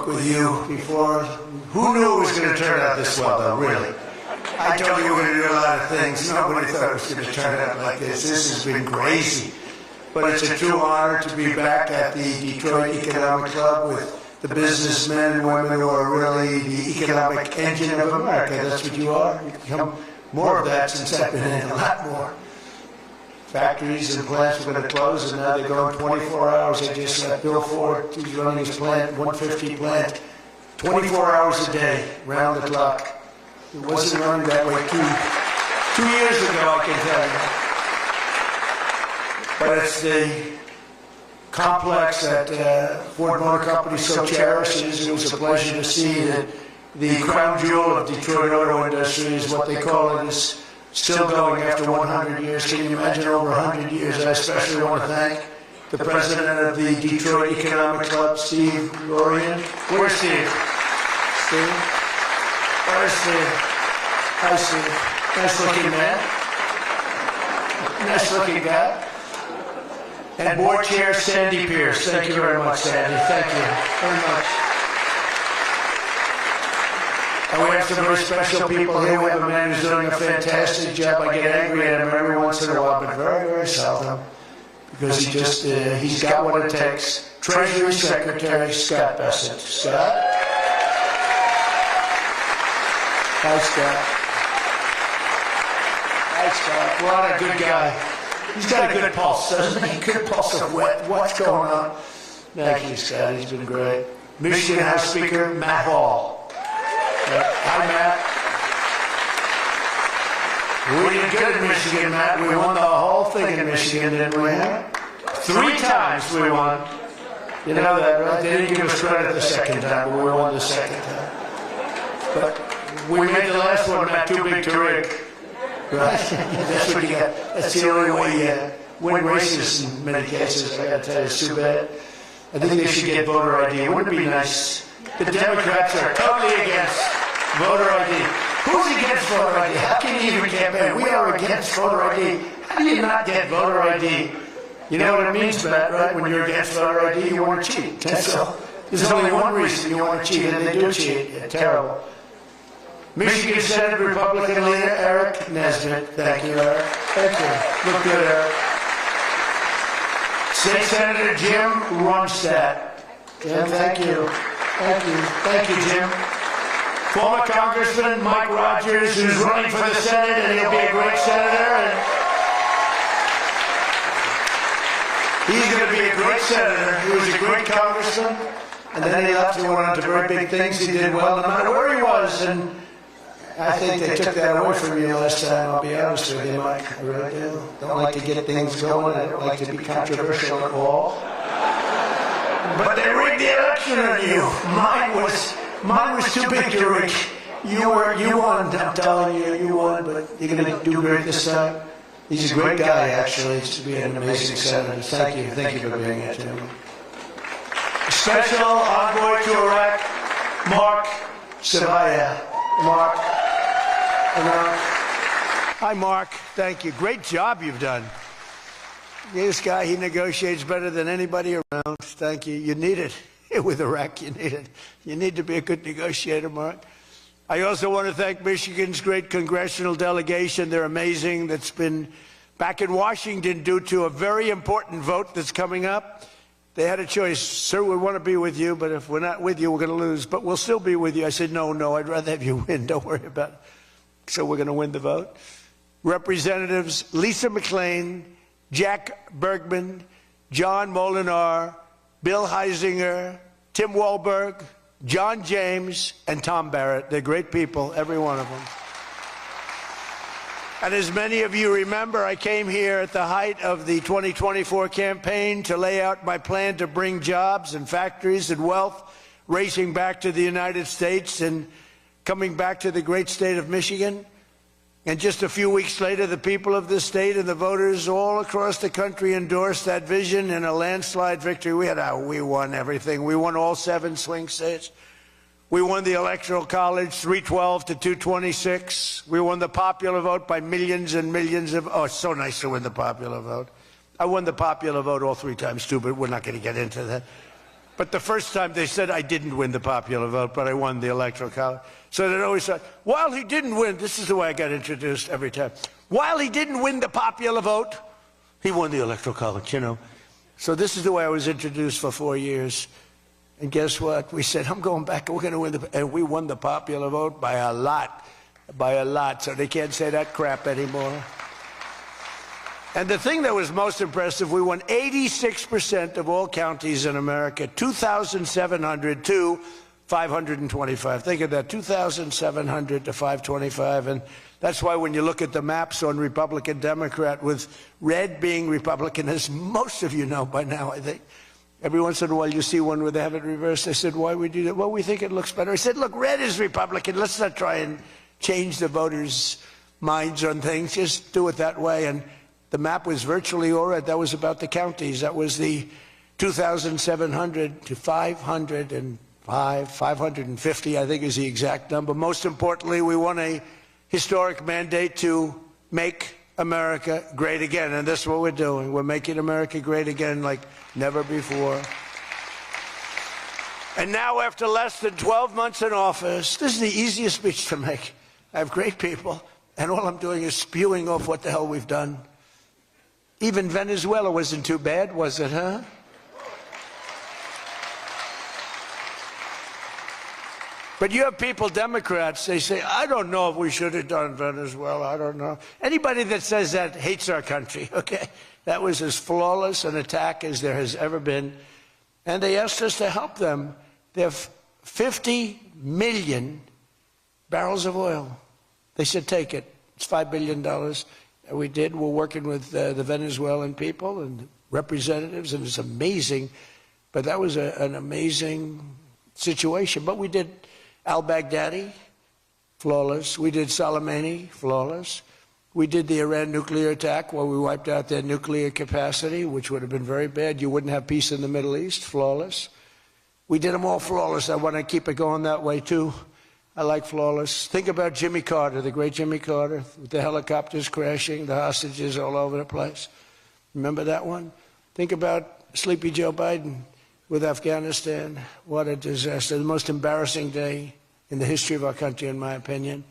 spoke with you before. Who knew it was going to turn out this well, though, really? I told you we were going to do a lot of things. Nobody thought it was going to turn out like this. This has been crazy. But it's a true honor to be back at the Detroit Economic Club with the businessmen and women who are really the economic engine of America. That's what you are. You've become more of that since I've been in, a lot more. Factories and plants were going to close, and now they're going 24 hours. I just got Bill Ford, who's running his plant, 150 plant, 24 hours a day, round the clock. It wasn't running that way 2 years ago, I can tell you. But it's the complex that Ford Motor Company so cherishes. It was a pleasure to see that the crown jewel of Detroit auto industry is what they call it, is still going after 100 years. Can you imagine over 100 years? I especially want to thank the president of the Detroit Economic Club, Steve Lorien. Where's Steve? Steve? Where's Steve? Hi, Steve. Nice looking man. Nice looking guy. And board chair Sandy Pierce. Thank you very much, Sandy. Thank you very much. And we have some very special people here. We have a man who's doing a fantastic job. I get angry at him every once in a while, but very, very seldom. Because he's got what it takes. Treasury Secretary Scott Bessent. Scott? Hi, Scott. Hi, Scott. What a good guy. He's got a good pulse, doesn't he? Good pulse of what's going on. Thank you, Scott. He's been great. Michigan House Speaker Matt Hall. Hi, Matt. We did good in Michigan, Matt. We won the whole thing in Michigan, didn't we? 3 times we won. You know that, right? They didn't give us credit the second time, but we won the second time. But we made the last one, Matt, too big to rig. Right? That's what you got. That's the only way you win races in many cases. I got to tell you, it's too bad. I think they should get voter ID. Wouldn't it be nice? The Democrats are totally against voter ID. Who's against voter ID? How can you even campaign? We are against voter ID. How do you not get voter ID? You know what it means, Matt, right? When you're against voter ID, you want to cheat. So there's only one reason you want to cheat, and they do cheat. It's terrible. Michigan Senate Republican leader Eric Nesbitt. Thank you, Eric. Thank you. Look good, Eric. State Senator Jim Ronstadt. Jim, thank you. Thank you. Thank you, Jim. Former Congressman Mike Rogers, who's running for the Senate, and he'll be a great senator. And he's going to be a great senator. He was a great congressman, and then he left and went on to very big things. He did well no matter where he was, and I think they took that away from you last time, I'll be honest with you, Mike. I really do. Don't like to get things going. I don't like to be controversial at all. But they rigged the election on you. Mine was too big to rig. You won, I'm telling you, you won, but you're going to do great this time. He's a great guy, actually. He's to be an amazing senator. Thank you for being here, Tim. Special envoy to Iraq, Mark Savaya. Mark. Hi, Mark. Thank you. Great job you've done. This guy, he negotiates better than anybody around. Thank you. You need it. With Iraq, you need it. You need to be a good negotiator, Mark. I also want to thank Michigan's great congressional delegation. They're amazing. That's been back in Washington due to a very important vote that's coming up. They had a choice. Sir, we want to be with you, but if we're not with you, we're going to lose. But we'll still be with you. I said, no, I'd rather have you win. Don't worry about it. So we're going to win the vote. Representatives Lisa McClain, Jack Bergman, John Molinar, Bill Heisinger, Tim Walberg, John James, and Tom Barrett. They're great people, every one of them. And as many of you remember, I came here at the height of the 2024 campaign to lay out my plan to bring jobs and factories and wealth racing back to the United States and coming back to the great state of Michigan. And just a few weeks later, the people of this state and the voters all across the country endorsed that vision in a landslide victory. We won everything. We won all 7 swing states. We won the Electoral College 312 to 226. We won the popular vote by millions and millions of... Oh, it's so nice to win the popular vote. I won the popular vote all 3 times, too, but we're not going to get into that. But the first time they said I didn't win the popular vote, but I won the Electoral College. So they'd always say, while he didn't win, this is the way I got introduced every time. While he didn't win the popular vote, he won the Electoral College, you know. So this is the way I was introduced for 4 years. And guess what? We said, I'm going back, and we're going to win and we won the popular vote by a lot. By a lot. So they can't say that crap anymore. And the thing that was most impressive, we won 86% of all counties in America, 2,700 to 525. Think of that, 2,700 to 525. And that's why when you look at the maps on Republican, Democrat, with red being Republican, as most of you know by now, I think, every once in a while you see one where they have it reversed. I said, why would we do that? Well, we think it looks better. I said, look, red is Republican. Let's not try and change the voters' minds on things. Just do it that way. And the map was virtually all right. That was about the counties. That was the 2,700 to 505, 550, I think is the exact number. Most importantly, we won a historic mandate to make America great again. And that's what we're doing. We're making America great again like never before. And now, after less than 12 months in office, this is the easiest speech to make. I have great people, and all I'm doing is spewing off what the hell we've done. Even Venezuela wasn't too bad, was it, huh? But you have people, Democrats, they say, I don't know if we should have done Venezuela, I don't know. Anybody that says that hates our country, okay? That was as flawless an attack as there has ever been. And they asked us to help them. They have 50 million barrels of oil. They said, take it. It's $5 billion. And we did. We're working with the Venezuelan people and representatives, and it's amazing. But that was an amazing situation. But we did al-Baghdadi, flawless. We did Soleimani, flawless. We did the Iran nuclear attack where we wiped out their nuclear capacity, which would have been very bad. You wouldn't have peace in the Middle East, flawless. We did them all flawless. I want to keep it going that way, too. I like flawless. Think about Jimmy Carter, the great Jimmy Carter, with the helicopters crashing, the hostages all over the place. Remember that one? Think about Sleepy Joe Biden with Afghanistan. What a disaster. The most embarrassing day in the history of our country, in my opinion.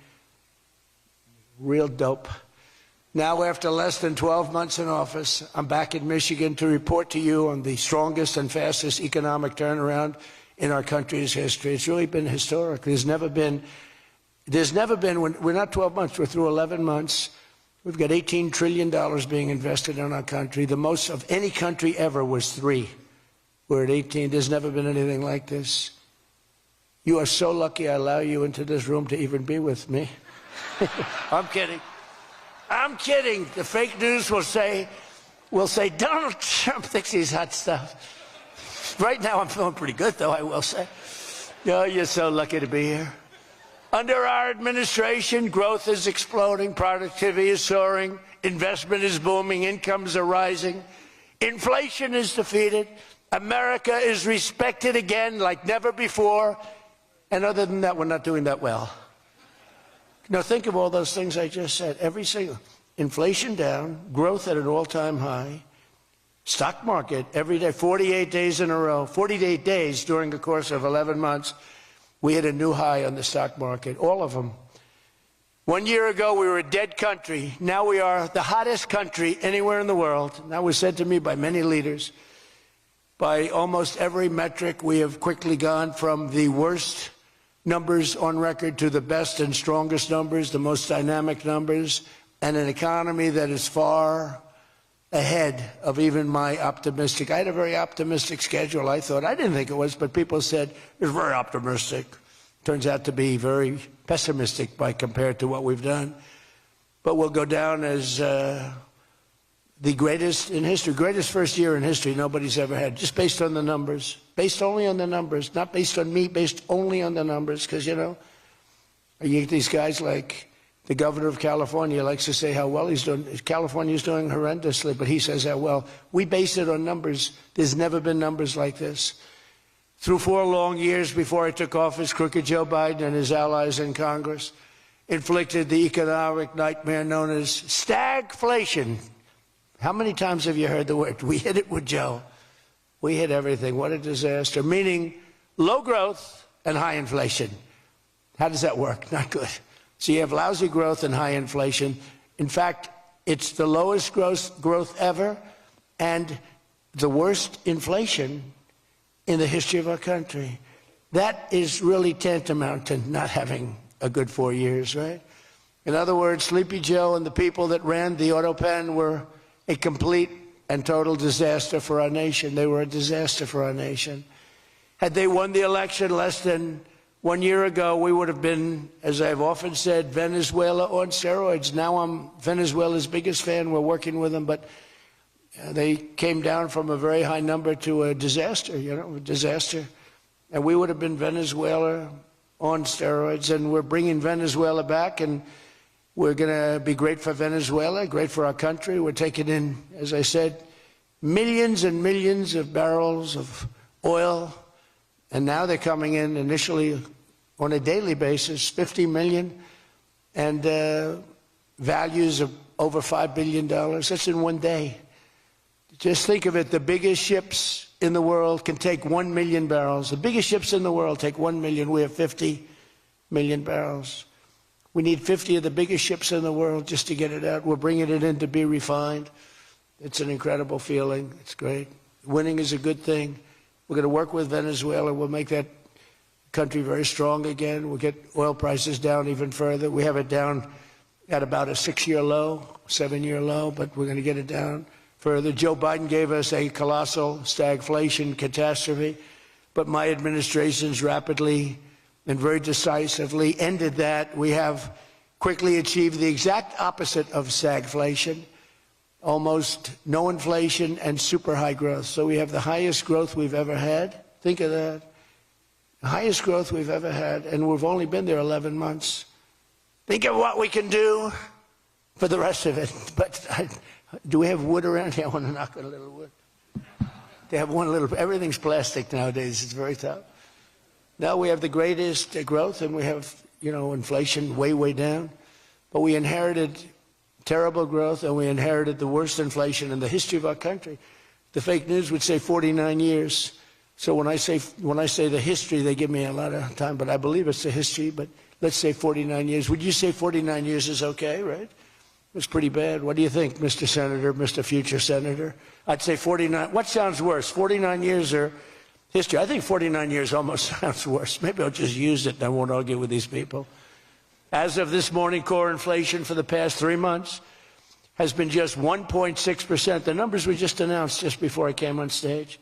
Real dope. Now, after less than 12 months in office, I'm back in Michigan to report to you on the strongest and fastest economic turnaround in our country's history. It's really been historic. There's never been, we're not 12 months, we're through 11 months. We've got $18 trillion being invested in our country. The most of any country ever was 3. We're at 18. There's never been anything like this. You are so lucky I allow you into this room to even be with me. I'm kidding. I'm kidding. The fake news will say Donald Trump thinks he's hot stuff. Right now I'm feeling pretty good, though, I will say. Oh, you're so lucky to be here. Under our administration, growth is exploding, productivity is soaring, investment is booming, incomes are rising, inflation is defeated, America is respected again like never before, and other than that, we're not doing that well. Now think of all those things I just said. Every single, inflation down, growth at an all-time high, stock market every day, 48 days in a row, 48 days during the course of 11 months, we hit a new high on the stock market, all of them. 1 year ago, we were a dead country. Now we are the hottest country anywhere in the world. That was said to me by many leaders. By almost every metric, we have quickly gone from the worst numbers on record to the best and strongest numbers, the most dynamic numbers, and an economy that is far ahead of even my optimistic. I had a very optimistic schedule, I thought. I didn't think it was, but people said it was very optimistic. Turns out to be very pessimistic by compared to what we've done. But we'll go down as the greatest in history, greatest first year in history nobody's ever had, just based on the numbers, based only on the numbers, not based on me, based only on the numbers, because, you know, you get these guys like the governor of California likes to say how well he's doing. California's doing horrendously, but he says how well. We base it on numbers. There's never been numbers like this. Through 4 long years before I took office, crooked Joe Biden and his allies in Congress inflicted the economic nightmare known as stagflation. How many times have you heard the word? We hit it with Joe. We hit everything. What a disaster. Meaning low growth and high inflation. How does that work? Not good. So you have lousy growth and high inflation. In fact, it's the lowest growth ever and the worst inflation in the history of our country. That is really tantamount to not having a good 4 years, right? In other words, Sleepy Joe and the people that ran the auto pen were a complete and total disaster for our nation. They were a disaster for our nation. Had they won the election less than 1 year ago, we would have been, as I've often said, Venezuela on steroids. Now I'm Venezuela's biggest fan. We're working with them, but they came down from a very high number to a disaster, a disaster. And we would have been Venezuela on steroids, and we're bringing Venezuela back, and we're going to be great for Venezuela, great for our country. We're taking in, as I said, millions and millions of barrels of oil, and now they're coming in initially on a daily basis, 50 million, and values of over $5 billion. That's in one day. Just think of it, the biggest ships in the world can take 1 million barrels. The biggest ships in the world take 1 million. We have 50 million barrels. We need 50 of the biggest ships in the world just to get it out. We're bringing it in to be refined. It's an incredible feeling. It's great. Winning is a good thing. We're going to work with Venezuela. We'll make that country very strong again. We'll get oil prices down even further. We have it down at about a 6-year low, 7-year low, but we're going to get it down further. Joe Biden gave us a colossal stagflation catastrophe, but my administration's rapidly and very decisively ended that. We have quickly achieved the exact opposite of stagflation, almost no inflation and super high growth. So we have the highest growth we've ever had. Think of that. The highest growth we've ever had, and we've only been there 11 months. Think of what we can do for the rest of it. But do we have wood around here? I want to knock on a little wood. They have one little, everything's plastic nowadays. It's very tough. Now we have the greatest growth, and we have, inflation way, way down. But we inherited terrible growth, and we inherited the worst inflation in the history of our country. The fake news would say 49 years. So when I say the history, they give me a lot of time, but I believe it's the history. But let's say 49 years. Would you say 49 years is okay, right? It's pretty bad. What do you think, Mr. Senator, Mr. Future Senator? I'd say 49. What sounds worse, 49 years or history? I think 49 years almost sounds worse. Maybe I'll just use it and I won't argue with these people. As of this morning, core inflation for the past 3 months has been just 1.6%. The numbers we just announced just before I came on stage.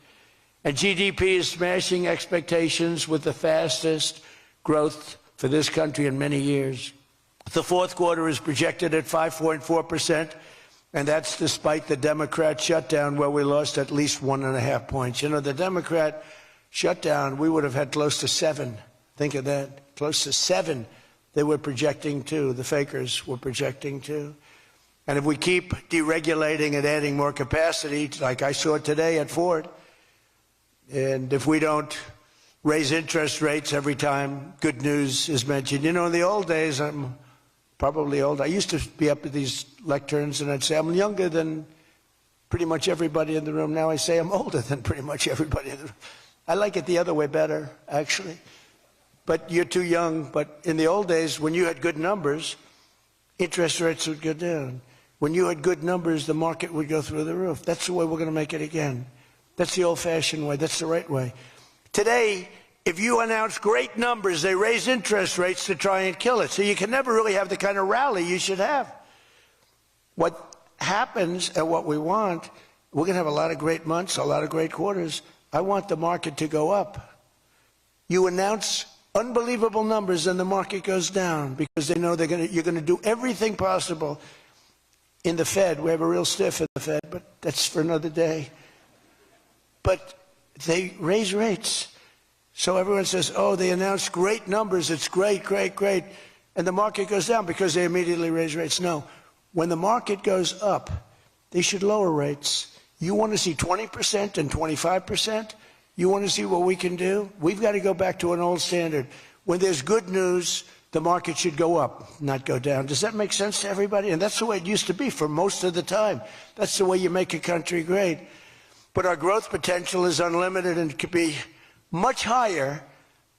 And GDP is smashing expectations with the fastest growth for this country in many years. The fourth quarter is projected at 5.4%, and that's despite the Democrat shutdown where we lost at least 1.5 points. The Democrat shutdown, we would have had close to 7. Think of that, close to 7 they were projecting to, the fakers were projecting to. And if we keep deregulating and adding more capacity, like I saw today at Ford, and if we don't raise interest rates every time good news is mentioned. In the old days, I'm probably old. I used to be up at these lecterns and I'd say I'm younger than pretty much everybody in the room. Now I say I'm older than pretty much everybody in the room. I like it the other way better, actually. But you're too young. But in the old days, when you had good numbers, interest rates would go down. When you had good numbers, the market would go through the roof. That's the way we're going to make it again. That's the old-fashioned way. That's the right way. Today, if you announce great numbers, they raise interest rates to try and kill it. So you can never really have the kind of rally you should have. What happens and what we want, we're going to have a lot of great months, a lot of great quarters. I want the market to go up. You announce unbelievable numbers and the market goes down because they know you're going to do everything possible. In the Fed, we have a real stiff in the Fed, but that's for another day. But they raise rates. So everyone says, oh, they announced great numbers. It's great, great, great. And the market goes down because they immediately raise rates. No. When the market goes up, they should lower rates. You want to see 20% and 25%? You want to see what we can do? We've got to go back to an old standard. When there's good news, the market should go up, not go down. Does that make sense to everybody? And that's the way it used to be for most of the time. That's the way you make a country great. But our growth potential is unlimited and could be much higher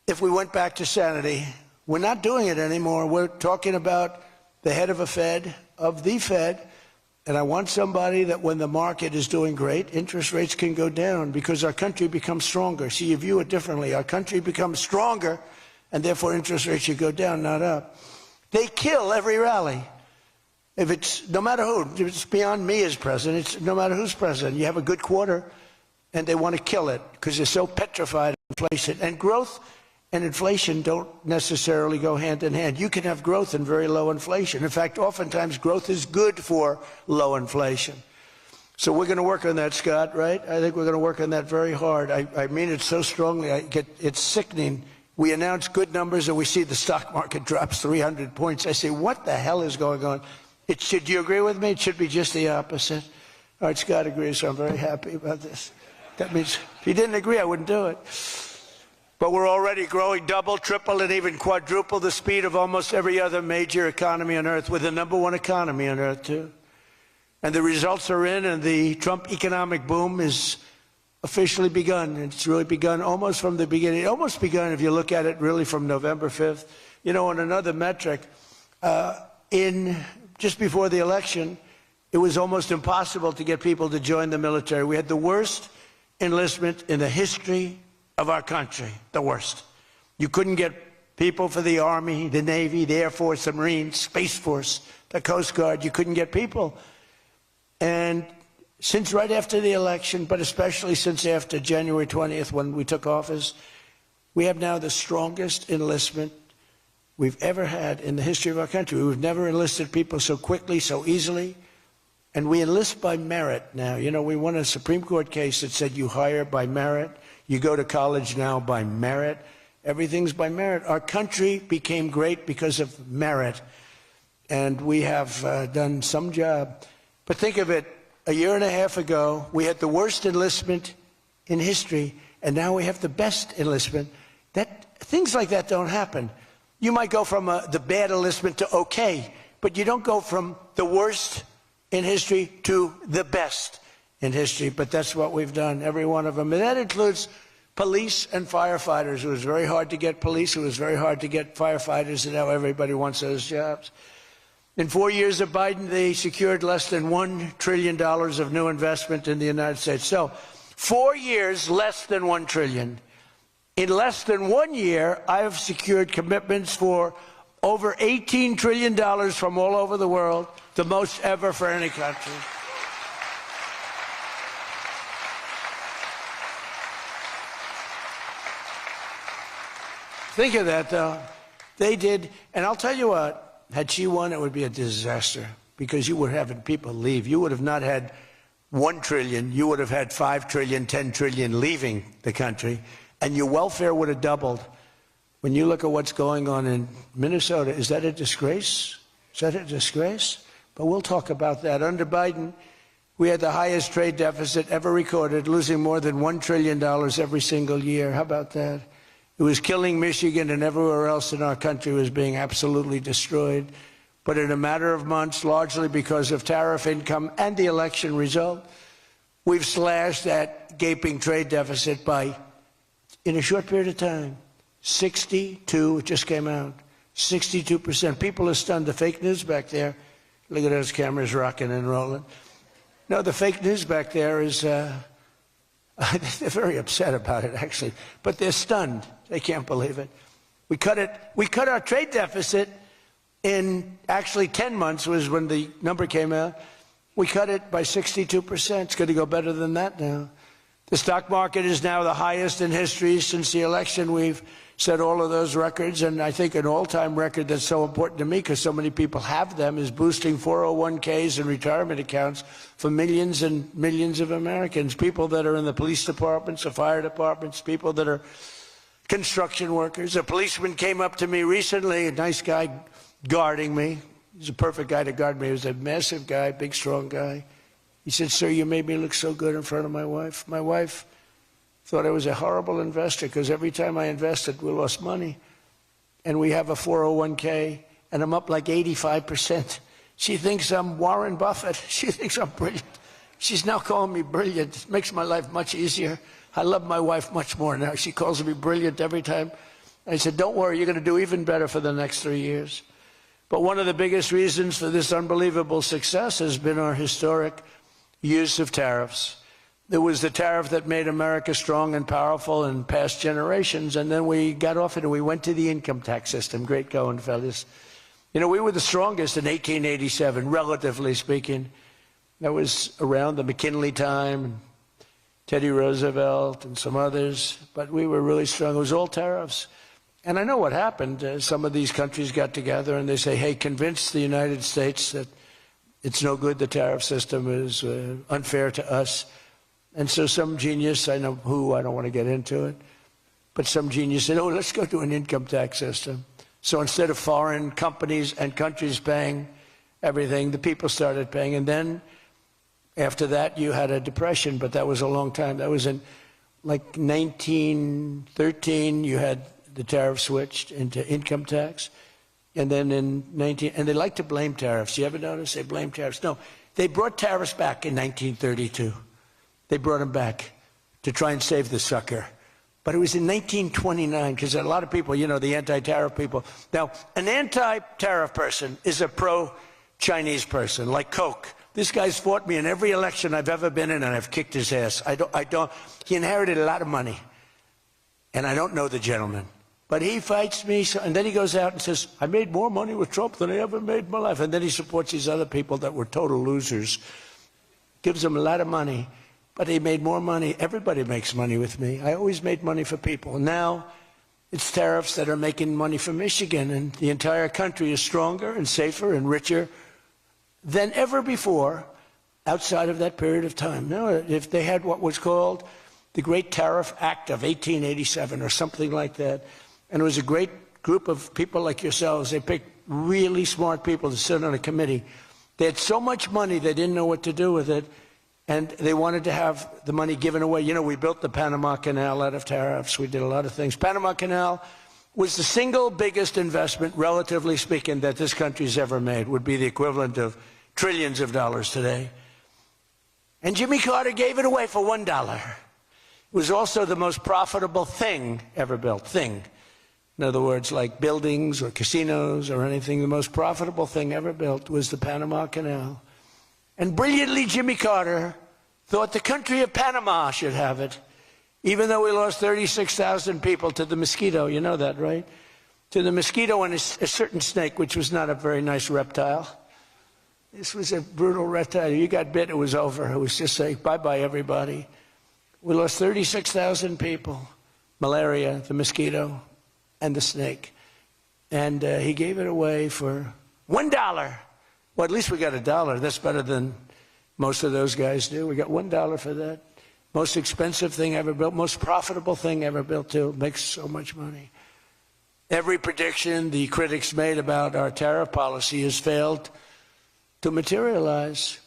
if we went back to sanity. We're not doing it anymore. We're talking about the head of the Fed, and I want somebody that when the market is doing great, interest rates can go down because our country becomes stronger. See, you view it differently. Our country becomes stronger, and therefore interest rates should go down, not up. They kill every rally. If it's, no matter who, if it's beyond me as president, it's no matter who's president. You have a good quarter, and they want to kill it because they're so petrified of inflation. And growth and inflation don't necessarily go hand in hand. You can have growth and very low inflation. In fact, oftentimes growth is good for low inflation. So we're going to work on that, Scott, right? I think we're going to work on that very hard. I mean it so strongly. It's sickening. We announce good numbers and we see the stock market drops 300 points. I say, what the hell is going on? Do you agree with me? It should be just the opposite. All right, Scott agrees, so I'm very happy about this. That means if he didn't agree, I wouldn't do it. But we're already growing double, triple, and even quadruple the speed of almost every other major economy on Earth. We're the #1 economy on Earth, too. And the results are in, and the Trump economic boom is officially begun. It's really begun almost from the beginning. Almost begun, if you look at it, really from November 5th. You know, on another metric, just before the election, it was almost impossible to get people to join the military. We had the worst enlistment in the history of our country, the worst. You couldn't get people for the Army, the Navy, the Air Force, the Marines, Space Force, the Coast Guard. You couldn't get people. And since right after the election, but especially since after January 20th when we took office, we have now the strongest enlistment we've ever had in the history of our country. We've never enlisted people so quickly, so easily. And we enlist by merit now. You know, we won a Supreme Court case that said you hire by merit. You go to college now by merit. Everything's by merit. Our country became great because of merit. And we have done some job. But think of it, a year and a half ago, we had the worst enlistment in history, and now we have the best enlistment. Things like that don't happen. You might go from the bad enlistment to okay, but you don't go from the worst in history to the best in history. But that's what we've done, every one of them. And that includes police and firefighters. It was very hard to get police. It was very hard to get firefighters, and now everybody wants those jobs. In 4 years of Biden, they secured less than $1 trillion of new investment in the United States. So 4 years, less than $1 trillion. In less than 1 year, I have secured commitments for over $18 trillion from all over the world, the most ever for any country. Think of that, though. They did, and I'll tell you what, had she won, it would be a disaster because you would have had people leave. You would have not had $1 trillion. You would have had $5 trillion, $10 trillion leaving the country, and your welfare would have doubled. When you look at what's going on in Minnesota, is that a disgrace? Is that a disgrace? But we'll talk about that. Under Biden, we had the highest trade deficit ever recorded, losing more than $1 trillion every single year. How about that? It was killing Michigan, and everywhere else in our country was being absolutely destroyed. But in a matter of months, largely because of tariff income and the election result, we've slashed that gaping trade deficit by, in a short period of time, 62, it just came out, 62%. People are stunned. The fake news back there, look at those cameras rocking and rolling. No, the fake news back there is, they're very upset about it, actually, but they're stunned. They can't believe it. We cut our trade deficit in actually 10 months was when the number came out. We cut it by 62%. It's going to go better than that now. The stock market is now the highest in history since the election. We've set all of those records, and I think an all-time record that's so important to me because so many people have them is boosting 401ks and retirement accounts for millions and millions of Americans, people that are in the police departments, the fire departments, people that are construction workers. A policeman came up to me recently, a nice guy guarding me. He's a perfect guy to guard me. He was a massive guy, big, strong guy. He said, "Sir, you made me look so good in front of my wife. My wife thought I was a horrible investor because every time I invested, we lost money. And we have a 401k, and I'm up like 85%. She thinks I'm Warren Buffett. She thinks I'm brilliant She's now calling me brilliant. It makes my life much easier. I love my wife much more now. She calls me brilliant every time. I said, don't worry, you're going to do even better for the next 3 years. But one of the biggest reasons for this unbelievable success has been our historic use of tariffs. There was the tariff that made America strong and powerful in past generations, and then we got off it and we went to the income tax system. Great going, fellas. You know, we were the strongest in 1887, relatively speaking. That was around the McKinley time, and Teddy Roosevelt and some others, but we were really strong. It was all tariffs. And I know what happened. Some of these countries got together and they say, hey, convince the United States that it's no good, the tariff system is unfair to us. And so some genius, I know who, I don't want to get into it, but some genius said, oh, let's go to an income tax system. So instead of foreign companies and countries paying everything, the people started paying. And then after that, you had a depression, but that was a long time. That was in like 1913, you had the tariff switched into income tax. And then in and they like to blame tariffs. You ever notice they blame tariffs? No, they brought tariffs back in 1932. They brought them back to try and save the sucker. But it was in 1929, because a lot of people, you know, the anti-tariff people. Now, an anti-tariff person is a pro-Chinese person, like Coke. This guy's fought me in every election I've ever been in, and I've kicked his ass. He inherited a lot of money, and I don't know the gentleman. But he fights me, and then he goes out and says, I made more money with Trump than I ever made in my life. And then he supports these other people that were total losers, gives them a lot of money. But he made more money. Everybody makes money with me. I always made money for people. Now it's tariffs that are making money for Michigan, and the entire country is stronger and safer and richer than ever before outside of that period of time. Now, if they had what was called the Great Tariff Act of 1887 or something like that, and it was a great group of people like yourselves, they picked really smart people to sit on a committee. They had so much money they didn't know what to do with it, and they wanted to have the money given away. You know, we built the Panama Canal out of tariffs. We did a lot of things. Panama Canal was the single biggest investment, relatively speaking, that this country's ever made. Would be the equivalent of trillions of dollars today. And Jimmy Carter gave it away for $1. It was also the most profitable thing ever built. Thing. In other words, like buildings or casinos or anything, the most profitable thing ever built was the Panama Canal. And brilliantly, Jimmy Carter thought the country of Panama should have it, even though we lost 36,000 people to the mosquito. You know that, right? To the mosquito and a certain snake, which was not a very nice reptile. This was a brutal reptile. You got bit, it was over. It was just like, bye-bye, everybody. We lost 36,000 people. Malaria, the mosquito, and the snake. And he gave it away for $1. Well, at least we got $1. That's better than most of those guys do. We got $1 for that. Most expensive thing ever built, most profitable thing ever built, too. Makes so much money. Every prediction the critics made about our tariff policy has failed to materialize.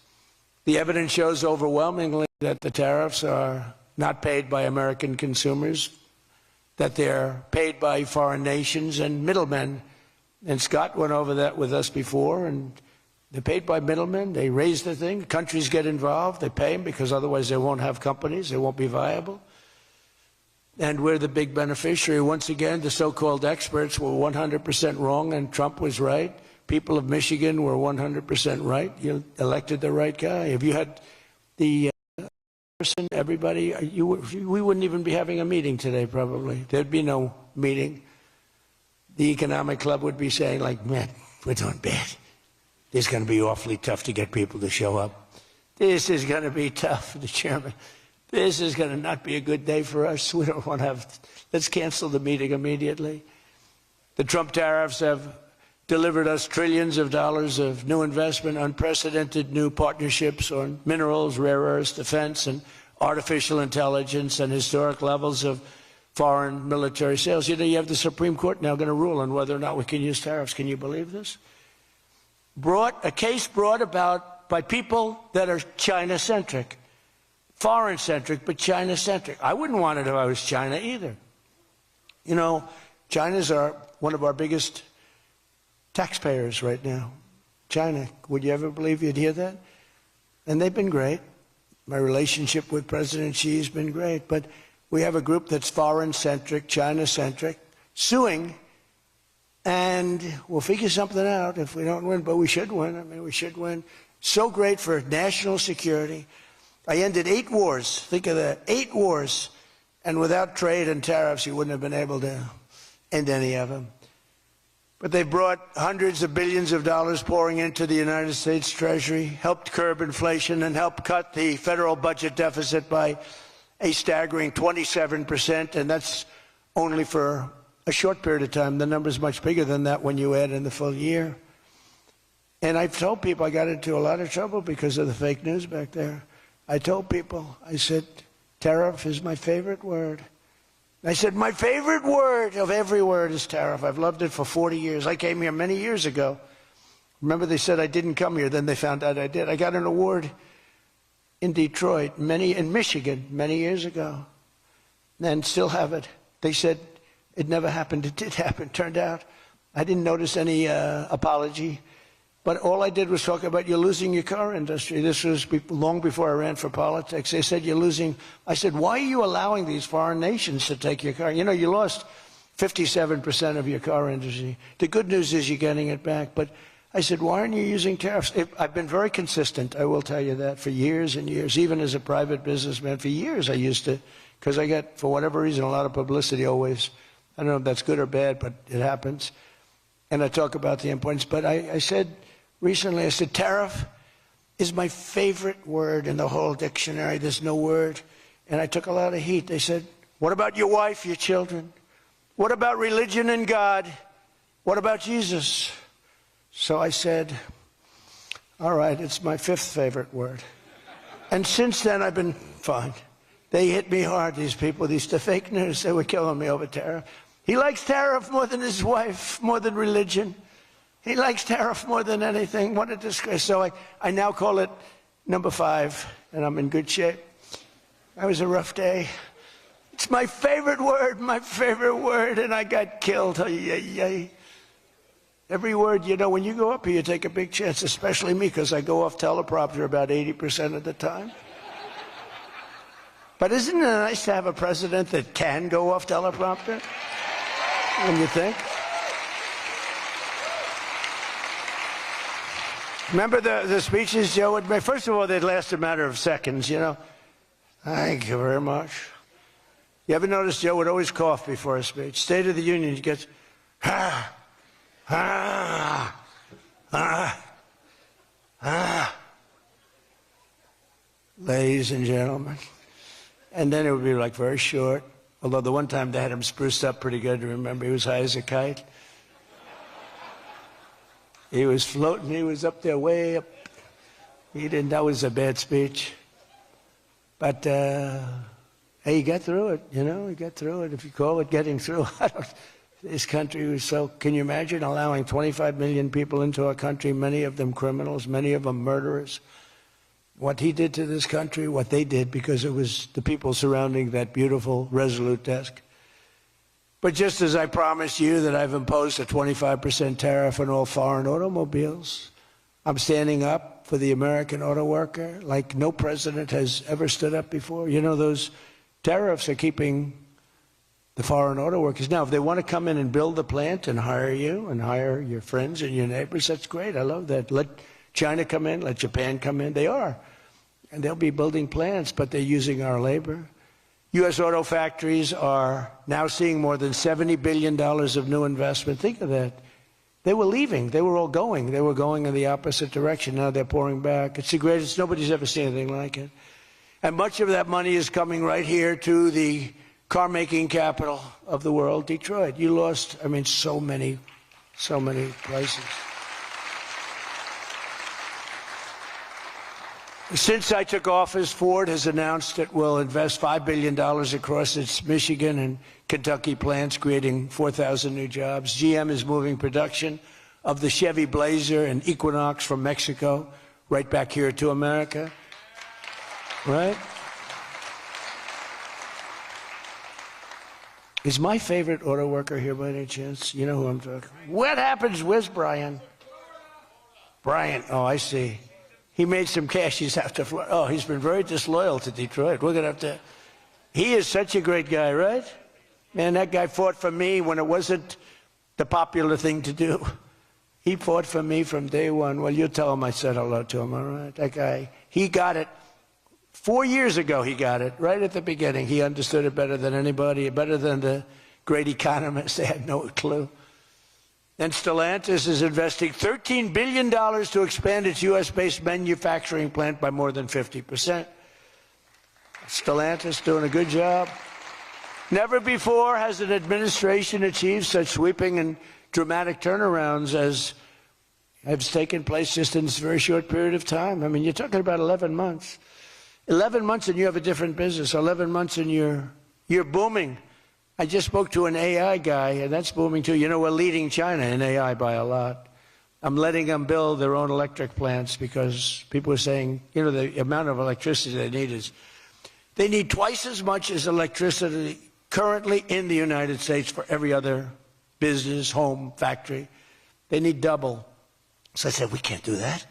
The evidence shows overwhelmingly that the tariffs are not paid by American consumers, that they're paid by foreign nations and middlemen. And Scott went over that with us before, and they're paid by middlemen. They raise the thing. Countries get involved. They pay them because otherwise they won't have companies. They won't be viable. And we're the big beneficiary. Once again, the so-called experts were 100% wrong, and Trump was right. People of Michigan were 100% right. You elected the right guy. If you had the person, everybody, we wouldn't even be having a meeting today, probably. There'd be no meeting. The Economic Club would be saying, like, man, we're doing bad. This is going to be awfully tough to get people to show up. This is going to be tough, the chairman. This is going to not be a good day for us. We don't want to have, let's cancel the meeting immediately. The Trump tariffs have delivered us trillions of dollars of new investment, unprecedented new partnerships on minerals, rare earths, defense, and artificial intelligence, and historic levels of foreign military sales. You know, you have the Supreme Court now going to rule on whether or not we can use tariffs. Can you believe this? A case brought about by people that are China-centric, foreign-centric, but China-centric. I wouldn't want it if I was China either. You know, China's one of our biggest taxpayers right now. China, would you ever believe you'd hear that? And they've been great. My relationship with President Xi has been great, but we have a group that's foreign-centric, China-centric, suing, and we'll figure something out if we don't win, but we should win. I mean, we should win. So great for national security. I ended 8 wars. Think of that, 8 wars. And without trade and tariffs, you wouldn't have been able to end any of them. But they brought hundreds of billions of dollars pouring into the United States Treasury, helped curb inflation, and helped cut the federal budget deficit by a staggering 27%, and that's only for a short period of time. The number's much bigger than that when you add in the full year. And I've told people I got into a lot of trouble because of the fake news back there. I told people, I said, tariff is my favorite word. I said, my favorite word of every word is tariff. I've loved it for 40 years. I came here many years ago. Remember, they said I didn't come here. Then they found out I did. I got an award in Detroit, in Michigan, many years ago, and still have it. They said it never happened. It did happen. Turned out I didn't notice any apology. But all I did was talk about you're losing your car industry. This was long before I ran for politics. They said you're losing. I said, why are you allowing these foreign nations to take your car? You know, you lost 57% of your car industry. The good news is you're getting it back. But I said, why aren't you using tariffs? I've been very consistent, I will tell you that, for years and years. Even as a private businessman, for years I used to, because I get, for whatever reason, a lot of publicity always. I don't know if that's good or bad, but it happens. And I talk about the importance. But I said, recently, I said, tariff is my favorite word in the whole dictionary. There's no word. And I took a lot of heat. They said, what about your wife, your children? What about religion and God? What about Jesus? So I said, all right, it's my 5th favorite word. And since then, I've been fine. They hit me hard, these people, the fake news. They were killing me over tariff. He likes tariff more than his wife, more than religion. He likes tariff more than anything. What a disgrace. So I now call it number 5, and I'm in good shape. That was a rough day. It's my favorite word, and I got killed. Every word, you know, when you go up here, you take a big chance, especially me, because I go off teleprompter about 80% of the time. But isn't it nice to have a president that can go off teleprompter? When you think? Remember the speeches Joe would make? First of all, they'd last a matter of seconds, you know. Thank you very much. You ever notice Joe would always cough before a speech? State of the Union, he gets, ladies and gentlemen. And then it would be like very short. Although the one time they had him spruced up pretty good, remember, he was high as a kite. He was floating, he was up there way up. That was a bad speech. But, hey, he got through it, you know, he got through it. If you call it getting through, this country was so, can you imagine allowing 25 million people into our country, many of them criminals, many of them murderers? What he did to this country, what they did, because it was the people surrounding that beautiful, resolute desk. But just as I promised you that I've imposed a 25% tariff on all foreign automobiles, I'm standing up for the American auto worker like no president has ever stood up before. You know, those tariffs are keeping the foreign auto workers. Now, if they want to come in and build the plant and hire you and hire your friends and your neighbors, that's great. I love that. Let China come in, let Japan come in. They are. And they'll be building plants, but they're using our labor. U.S. auto factories are now seeing more than $70 billion of new investment. Think of that. They were leaving. They were all going. They were going in the opposite direction. Now they're pouring back. It's the greatest. Nobody's ever seen anything like it. And much of that money is coming right here to the car-making capital of the world, Detroit. You lost, I mean, so many places. Since I took office, Ford has announced it will invest $5 billion across its Michigan and Kentucky plants, creating 4,000 new jobs. GM is moving production of the Chevy Blazer and Equinox from Mexico right back here to America. Right? Is my favorite auto worker here by any chance? You know who I'm talking about. What happens? Where's Brian? Brian. Oh, I see. He made some cash. He's after Florida. Oh, he's been very disloyal to Detroit. We're going to have to. He is such a great guy, right? Man, that guy fought for me when it wasn't the popular thing to do. He fought for me from day one. Well, you tell him I said hello to him, all right? That guy, he got it. 4 years ago, he got it, right at the beginning. He understood it better than anybody, better than the great economists. They had no clue. And Stellantis is investing $13 billion to expand its U.S.-based manufacturing plant by more than 50%. Stellantis doing a good job. Never before has an administration achieved such sweeping and dramatic turnarounds as has taken place just in this very short period of time. I mean, you're talking about 11 months. 11 months and you have a different business. 11 months and you're booming. I just spoke to an AI guy, and that's booming too. You know, we're leading China in AI by a lot. I'm letting them build their own electric plants because people are saying, you know, the amount of electricity they need twice as much as electricity currently in the United States for every other business, home, factory. They need double. So I said, we can't do that.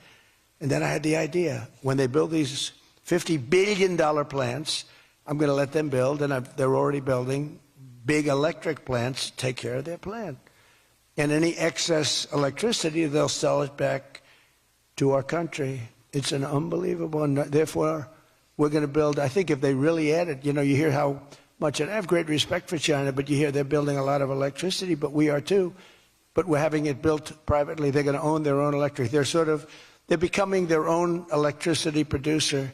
And then I had the idea. When they build these $50 billion plants, I'm going to let them build, and they're already building big electric plants to take care of their plant. And any excess electricity, they'll sell it back to our country. It's an unbelievable, and therefore, we're going to build, I think if they really added, you know, you hear how much, and I have great respect for China, but you hear they're building a lot of electricity, but we are too. But we're having it built privately. They're going to own their own electric. They're becoming their own electricity producer.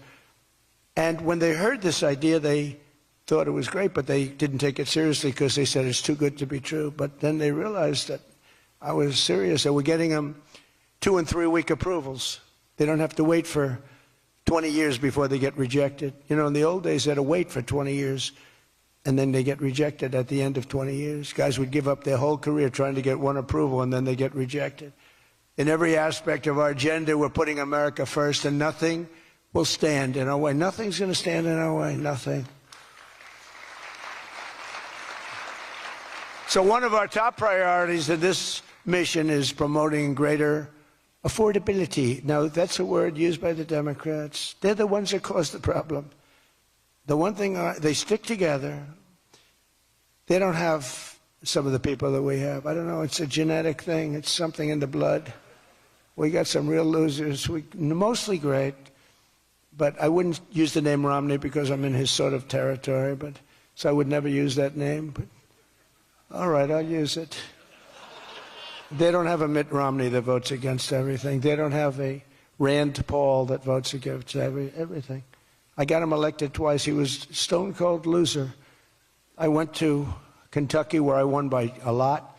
And when they heard this idea, they thought it was great, but they didn't take it seriously because they said it's too good to be true. But then they realized that I was serious. So we're getting them 2- and 3-week approvals. They don't have to wait for 20 years before they get rejected. You know, in the old days, they had to wait for 20 years, and then they get rejected at the end of 20 years. Guys would give up their whole career trying to get one approval, and then they get rejected. In every aspect of our agenda, we're putting America first, and nothing will stand in our way. Nothing's going to stand in our way. Nothing. So one of our top priorities in this mission is promoting greater affordability. Now, that's a word used by the Democrats. They're the ones that cause the problem. The one thing, they stick together. They don't have some of the people that we have. I don't know, it's a genetic thing. It's something in the blood. We got some real losers, mostly great. But I wouldn't use the name Romney because I'm in his sort of territory. So I would never use that name. But all right, I'll use it. They don't have a Mitt Romney that votes against everything. They don't have a Rand Paul that votes against everything. I got him elected twice. He was a stone-cold loser. I went to Kentucky where I won by a lot.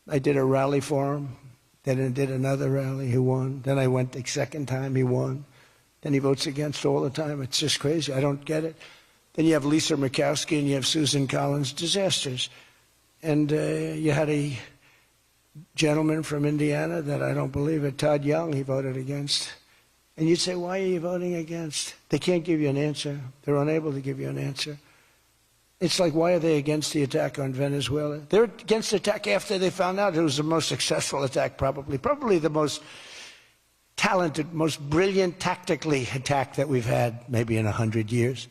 I did a rally for him. Then I did another rally. He won. Then I went the second time. He won. Then he votes against all the time. It's just crazy. I don't get it. Then you have Lisa Murkowski and you have Susan Collins. Disasters. And you had a gentleman from Indiana that I don't believe it, Todd Young, he voted against. And you'd say, why are you voting against? They can't give you an answer. They're unable to give you an answer. It's like, why are they against the attack on Venezuela? They're against the attack after they found out it was the most successful attack, probably the most talented, most brilliant tactically attack that we've had maybe in 100 years.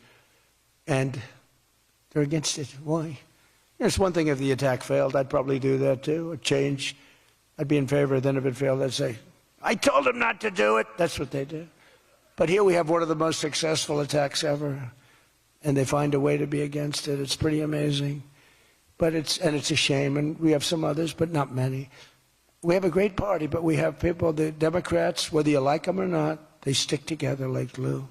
And they're against it. Why? It's one thing if the attack failed. I'd probably do that too, or change. I'd be in favor. Then if it failed, I'd say, I told them not to do it. That's what they do. But here we have one of the most successful attacks ever, and they find a way to be against it. It's pretty amazing. But it's a shame, and we have some others, but not many. We have a great party, but we have people, the Democrats, whether you like them or not, they stick together like glue.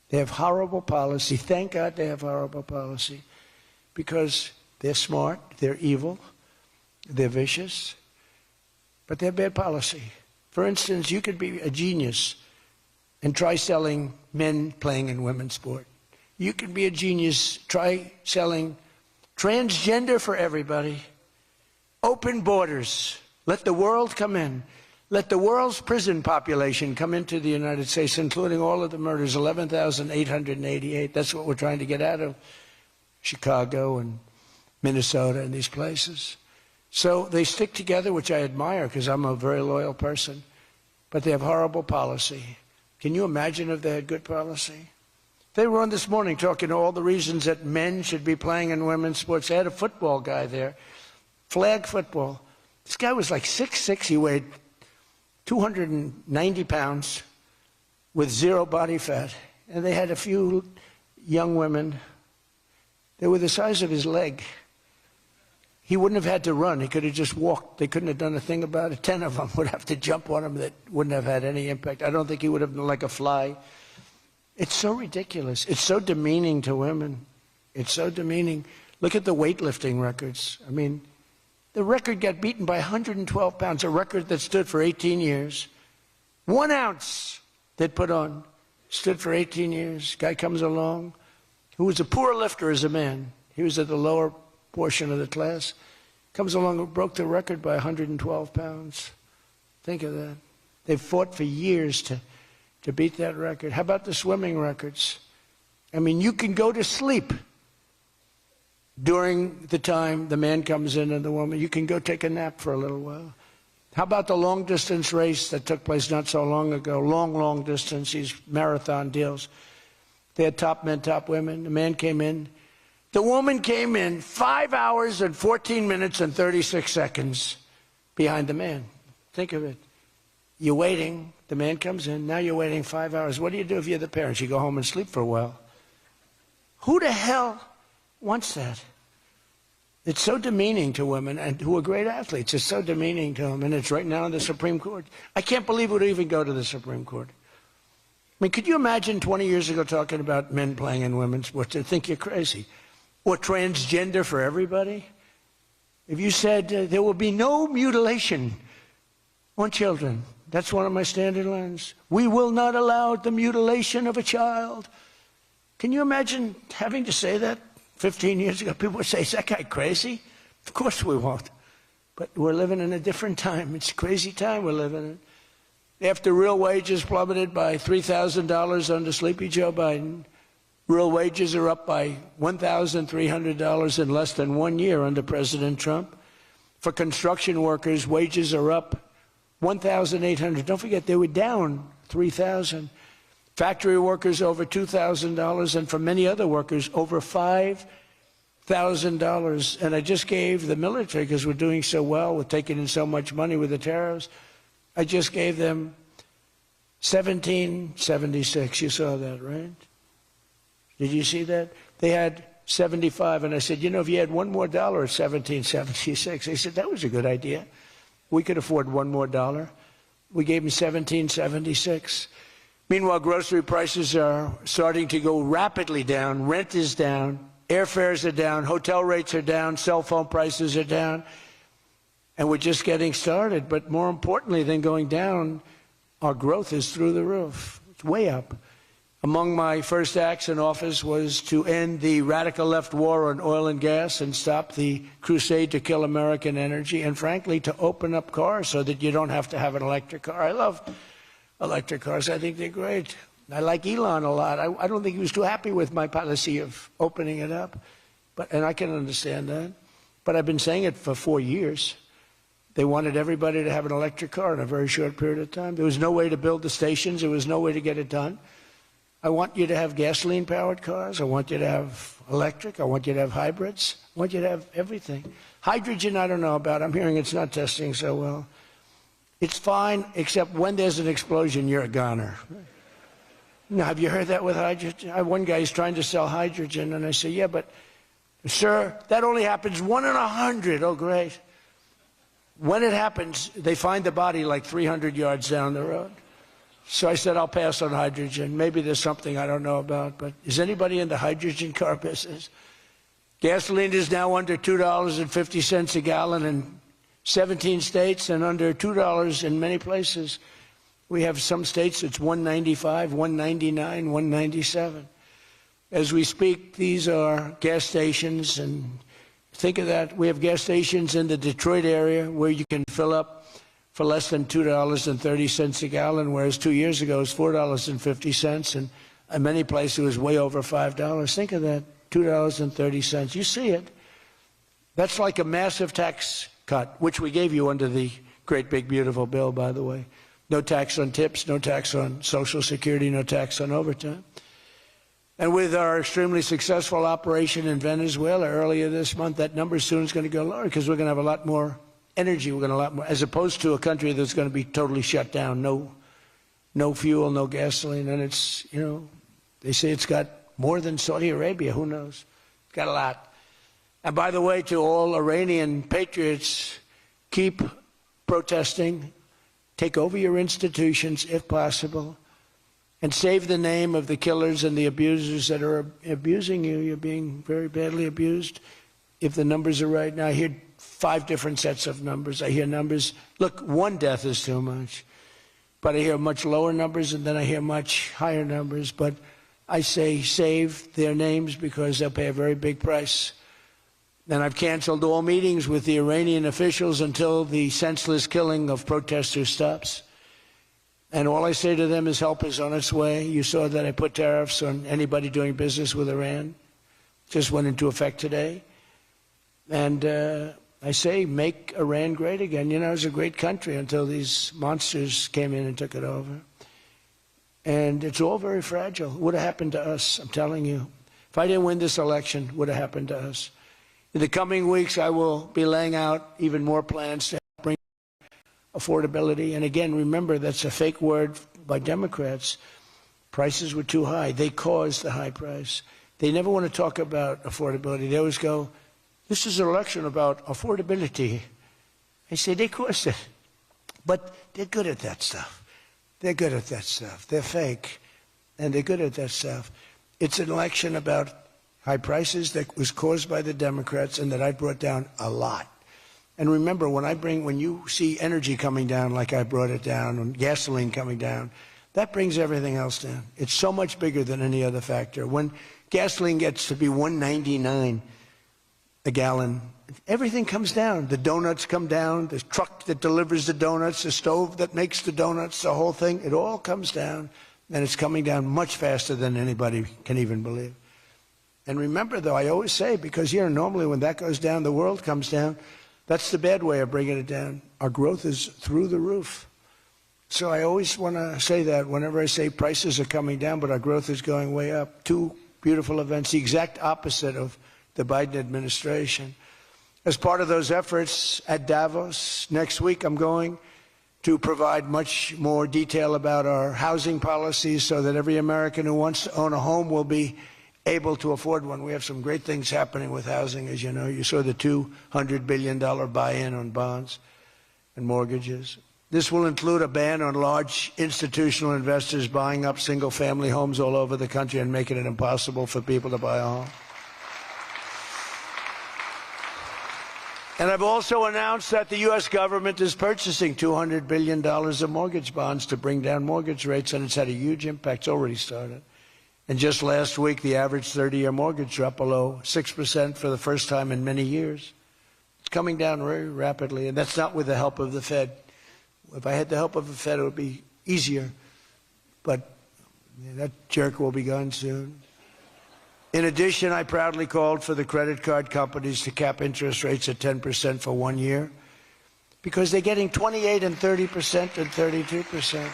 They have horrible policy. Thank God they have horrible policy, because they're smart, they're evil, they're vicious, but they're bad policy. For instance, you could be a genius and try selling men playing in women's sport. You could be a genius, try selling transgender for everybody, open borders, let the world come in, let the world's prison population come into the United States, including all of the murders, 11,888. That's what we're trying to get out of Chicago and Minnesota and these places. So they stick together, which I admire because I'm a very loyal person, but they have horrible policy. Can you imagine if they had good policy? They were on this morning talking to all the reasons that men should be playing in women's sports. They had a football guy there, flag football. This guy was like 6'6". He weighed 290 pounds with zero body fat. And they had a few young women. They were the size of his leg. He wouldn't have had to run. He could have just walked. They couldn't have done a thing about it. 10 of them would have to jump on him that wouldn't have had any impact. I don't think he would have been like a fly. It's so ridiculous. It's so demeaning to women. It's so demeaning. Look at the weightlifting records. I mean, the record got beaten by 112 pounds, a record that stood for 18 years. 1 ounce they'd put on stood for 18 years. Guy comes along who was a poor lifter as a man. He was at the lower portion of the class. Comes along and broke the record by 112 pounds. Think of that. They've fought for years to beat that record. How about the swimming records? I mean, you can go to sleep during the time the man comes in and the woman. You can go take a nap for a little while. How about the long-distance race that took place not so long ago? Long distance, these marathon deals. They had top men, top women. The man came in. The woman came in 5 hours and 14 minutes and 36 seconds behind the man. Think of it. You're waiting. The man comes in. Now you're waiting 5 hours. What do you do if you're the parents? You go home and sleep for a while. Who the hell wants that? It's so demeaning to women, and who are great athletes. It's so demeaning to them, and it's right now in the Supreme Court. I can't believe it would even go to the Supreme Court. I mean, could you imagine 20 years ago talking about men playing in women's sports? They'd think you're crazy. Or transgender for everybody? If you said there will be no mutilation on children, that's one of my standard lines. We will not allow the mutilation of a child. Can you imagine having to say that 15 years ago? People would say, is that guy crazy? Of course we won't. But we're living in a different time. It's a crazy time we're living in. After real wages plummeted by $3,000 under Sleepy Joe Biden, real wages are up by $1,300 in less than 1 year under President Trump. For construction workers, wages are up $1,800. Don't forget, they were down $3,000. Factory workers over $2,000, and for many other workers, over $5,000. And I just gave the military, because we're doing so well with taking in so much money with the tariffs, I just gave them $1,776. You saw that, right? Did you see that? They had 75, and I said, you know, if you had $1 more at $17.76, they said that was a good idea. We could afford $1 more. We gave them $17.76. Meanwhile, grocery prices are starting to go rapidly down. Rent is down. Airfares are down. Hotel rates are down. Cell phone prices are down. And we're just getting started. But more importantly than going down, our growth is through the roof. It's way up. Among my first acts in office was to end the radical left war on oil and gas and stop the crusade to kill American energy, and frankly, to open up cars so that you don't have to have an electric car. I love electric cars. I think they're great. I like Elon a lot. I don't think he was too happy with my policy of opening it up, and I can understand that. But I've been saying it for 4 years. They wanted everybody to have an electric car in a very short period of time. There was no way to build the stations. There was no way to get it done. I want you to have gasoline-powered cars. I want you to have electric. I want you to have hybrids. I want you to have everything. Hydrogen, I don't know about. I'm hearing it's not testing so well. It's fine, except when there's an explosion, you're a goner. Now, have you heard that with hydrogen? One guy's trying to sell hydrogen, and I say, yeah, but, sir, that only happens 1 in 100. Oh, great. When it happens, they find the body like 300 yards down the road. So I said, I'll pass on hydrogen. Maybe there's something I don't know about, but is anybody in the hydrogen car business? Gasoline is now under $2.50 a gallon in 17 states and under $2 in many places. We have some states it's $1.95, $1.99, $1.97. As we speak, these are gas stations, and think of that. We have gas stations in the Detroit area where you can fill up for less than $2.30 a gallon, whereas 2 years ago it was $4.50, and in many places it was way over $5. Think of that, $2.30. You see it. That's like a massive tax cut, which we gave you under the great big beautiful bill, by the way. No tax on tips, no tax on Social Security, no tax on overtime. And with our extremely successful operation in Venezuela earlier this month, that number soon is going to go lower because we're going to have a lot more energy. We're going to have a lot more, as opposed to a country that's going to be totally shut down. No fuel, no gasoline. And it's, you know, they say it's got more than Saudi Arabia. Who knows? It's got a lot. And by the way, to all Iranian patriots, keep protesting. Take over your institutions if possible. And save the name of the killers and the abusers that are abusing you. You're being very badly abused. If the numbers are right now, I hear 5 different sets of numbers. I hear numbers, look, 1 death is too much. But I hear much lower numbers, and then I hear much higher numbers. But I say save their names because they'll pay a very big price. And I've canceled all meetings with the Iranian officials until the senseless killing of protesters stops. And all I say to them is help is on its way. You saw that I put tariffs on anybody doing business with Iran. Just went into effect today. And I say make Iran great again. You know, it was a great country until these monsters came in and took it over. And it's all very fragile. It would have happened to us, I'm telling you. If I didn't win this election, it would have happened to us. In the coming weeks, I will be laying out even more plans to bring affordability. And again, remember, that's a fake word by Democrats. Prices were too high. They caused the high price. They never want to talk about affordability. They always go, this is an election about affordability. I say, they caused it. But they're good at that stuff. They're good at that stuff. They're fake, and they're good at that stuff. It's an election about high prices that was caused by the Democrats and that I brought down a lot. And remember, when you see energy coming down like I brought it down, and gasoline coming down, that brings everything else down. It's so much bigger than any other factor. When gasoline gets to be $1.99 a gallon, everything comes down. The donuts come down, the truck that delivers the donuts, the stove that makes the donuts, the whole thing, it all comes down. And it's coming down much faster than anybody can even believe. And remember, though, I always say, because, you know, normally when that goes down, the world comes down. That's the bad way of bringing it down. Our growth is through the roof. So I always want to say that whenever I say prices are coming down, but our growth is going way up. 2 beautiful events, the exact opposite of the Biden administration. As part of those efforts at Davos, next week I'm going to provide much more detail about our housing policies so that every American who wants to own a home will be able to afford one. We have some great things happening with housing, as you know. You saw the $200 billion buy-in on bonds and mortgages. This will include a ban on large institutional investors buying up single-family homes all over the country and making it impossible for people to buy a home. And I've also announced that the U.S. government is purchasing $200 billion of mortgage bonds to bring down mortgage rates, and it's had a huge impact. It's already started. And just last week, the average 30-year mortgage dropped below 6% for the first time in many years. It's coming down very rapidly, and that's not with the help of the Fed. If I had the help of the Fed, it would be easier. But that jerk will be gone soon. In addition, I proudly called for the credit card companies to cap interest rates at 10% for 1 year, because they're getting 28% and 30% and 32%.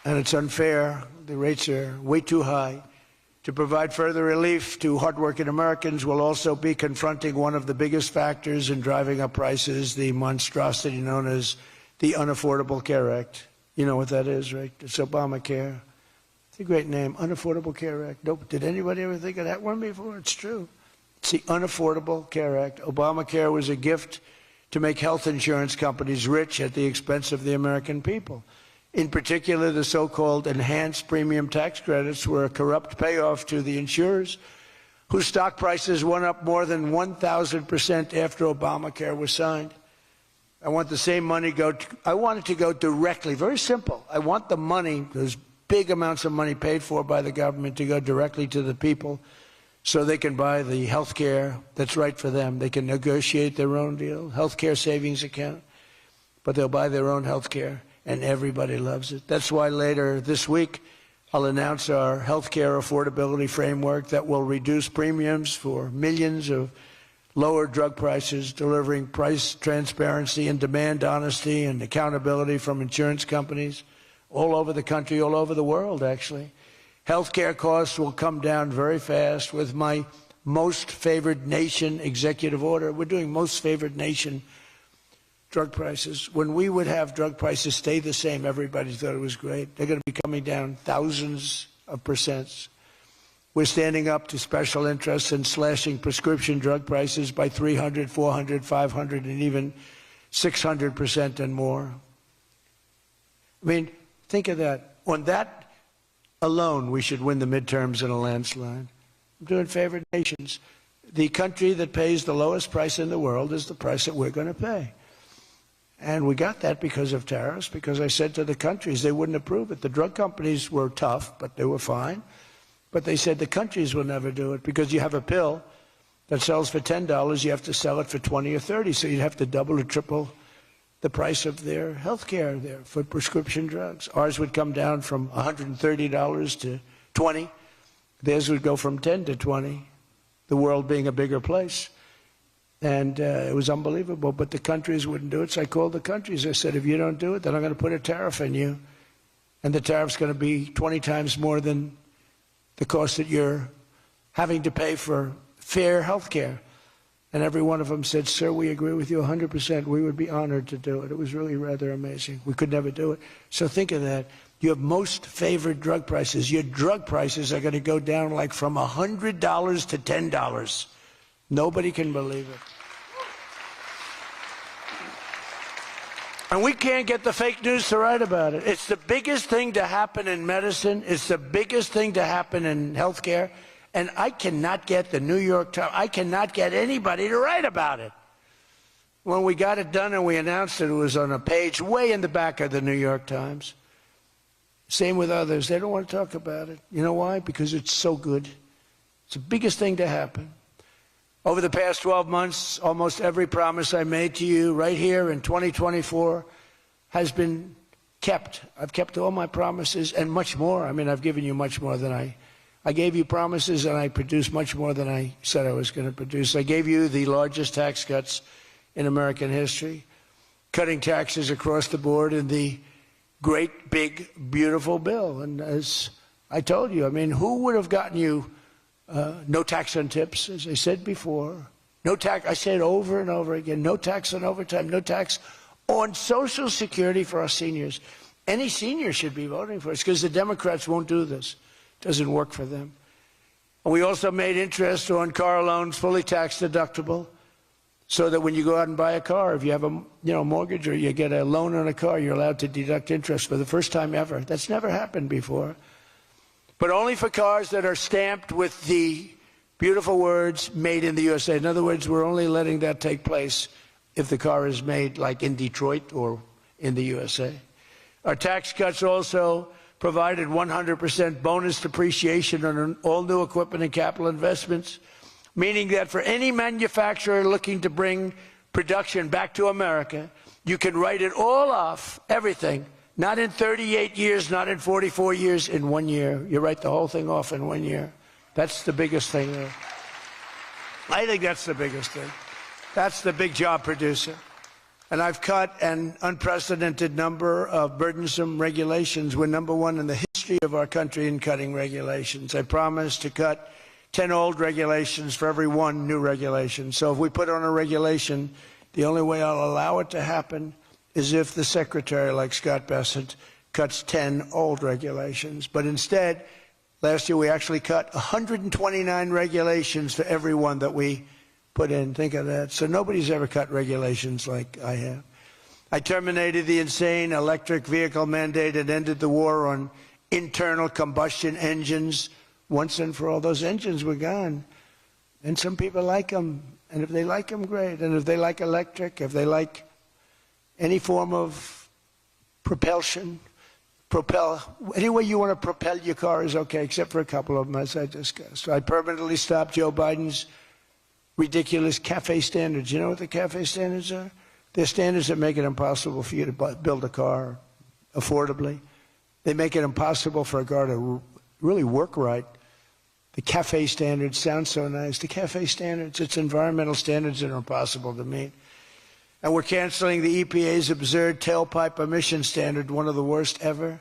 And it's unfair. The rates are way too high. To provide further relief to hardworking Americans, we'll also be confronting one of the biggest factors in driving up prices, the monstrosity known as the Unaffordable Care Act. You know what that is, right? It's Obamacare. It's a great name, Unaffordable Care Act. Nope. Did anybody ever think of that one before? It's true. It's the Unaffordable Care Act. Obamacare was a gift to make health insurance companies rich at the expense of the American people. In particular, the so-called enhanced premium tax credits were a corrupt payoff to the insurers, whose stock prices went up more than 1,000% after Obamacare was signed. I want the same money I want it to go directly, very simple. I want the money, those big amounts of money paid for by the government, to go directly to the people so they can buy the health care that's right for them. They can negotiate their own deal, health care savings account, but they'll buy their own health care. And everybody loves it. That's why later this week, I'll announce our health care affordability framework that will reduce premiums for millions of lower drug prices, delivering price transparency and demand honesty and accountability from insurance companies all over the country, all over the world, actually. Healthcare costs will come down very fast with my most favored nation executive order. We're doing most favored nation drug prices. When we would have drug prices stay the same, everybody thought it was great. They're going to be coming down thousands of percents. We're standing up to special interests and slashing prescription drug prices by 300, 400, 500, and even 600% and more. I mean, think of that. On that alone, we should win the midterms in a landslide. I'm doing favored nations. The country that pays the lowest price in the world is the price that we're going to pay. And we got that because of tariffs, because I said to the countries they wouldn't approve it. The drug companies were tough, but they were fine. But they said the countries will never do it because you have a pill that sells for $10, you have to sell it for 20 or 30, so you'd have to double or triple the price of their health care there for prescription drugs. Ours would come down from $130 to $20. Theirs would go from 10 to 20, the world being a bigger place. And it was unbelievable, but the countries wouldn't do it, so I called the countries. I said, if you don't do it, then I'm going to put a tariff on you. And the tariff's going to be 20 times more than the cost that you're having to pay for fair health care. And every one of them said, sir, we agree with you 100%. We would be honored to do it. It was really rather amazing. We could never do it. So think of that. You have most favored drug prices. Your drug prices are going to go down like from $100 to $10. Nobody can believe it. And we can't get the fake news to write about it. It's the biggest thing to happen in medicine. It's the biggest thing to happen in healthcare. And I cannot get the New York Times, I cannot get anybody to write about it. When we got it done and we announced it, it was on a page way in the back of the New York Times. Same with others. They don't want to talk about it. You know why? Because it's so good. It's the biggest thing to happen. Over the past 12 months, almost every promise I made to you right here in 2024 has been kept. I've kept all my promises and much more. I mean, I've given you much more than I gave you promises, and I produced much more than I said I was going to produce. I gave you the largest tax cuts in American history, cutting taxes across the board in the great, big, beautiful bill. And as I told you, I mean, who would have gotten you no tax on tips, as I said before. No tax, I said over and over again, no tax on overtime, no tax on Social Security for our seniors. Any senior should be voting for us because the Democrats won't do this. It doesn't work for them. And we also made interest on car loans fully tax deductible so that when you go out and buy a car, if you have a mortgage or you get a loan on a car, you're allowed to deduct interest for the first time ever. That's never happened before. But only for cars that are stamped with the beautiful words, made in the USA. In other words, we're only letting that take place if the car is made like in Detroit or in the USA. Our tax cuts also provided 100% bonus depreciation on all new equipment and capital investments, meaning that for any manufacturer looking to bring production back to America, you can write it all off, everything. Not in 38 years, not in 44 years, in 1 year. You write the whole thing off in 1 year. That's the biggest thing there. I think that's the biggest thing. That's the big job producer. And I've cut an unprecedented number of burdensome regulations. We're number one in the history of our country in cutting regulations. I promised to cut 10 old regulations for every one new regulation. So if we put on a regulation, the only way I'll allow it to happen is if the secretary, like Scott Bessent, cuts 10 old regulations. But instead, last year we actually cut 129 regulations for every one that we put in. Think of that. So nobody's ever cut regulations like I have. I terminated the insane electric vehicle mandate and ended the war on internal combustion engines once and for all. Those engines were gone. And some people like them. And if they like them, great. And if they like electric, if they like any form of propulsion, any way you want to propel your car is okay, except for a couple of them, as I discussed. So I permanently stopped Joe Biden's ridiculous CAFE standards. You know what the CAFE standards are? They're standards that make it impossible for you to build a car affordably. They make it impossible for a car to really work right. The CAFE standards sound so nice. The CAFE standards, it's environmental standards that are impossible to meet. And we're canceling the EPA's absurd tailpipe emission standard, one of the worst ever.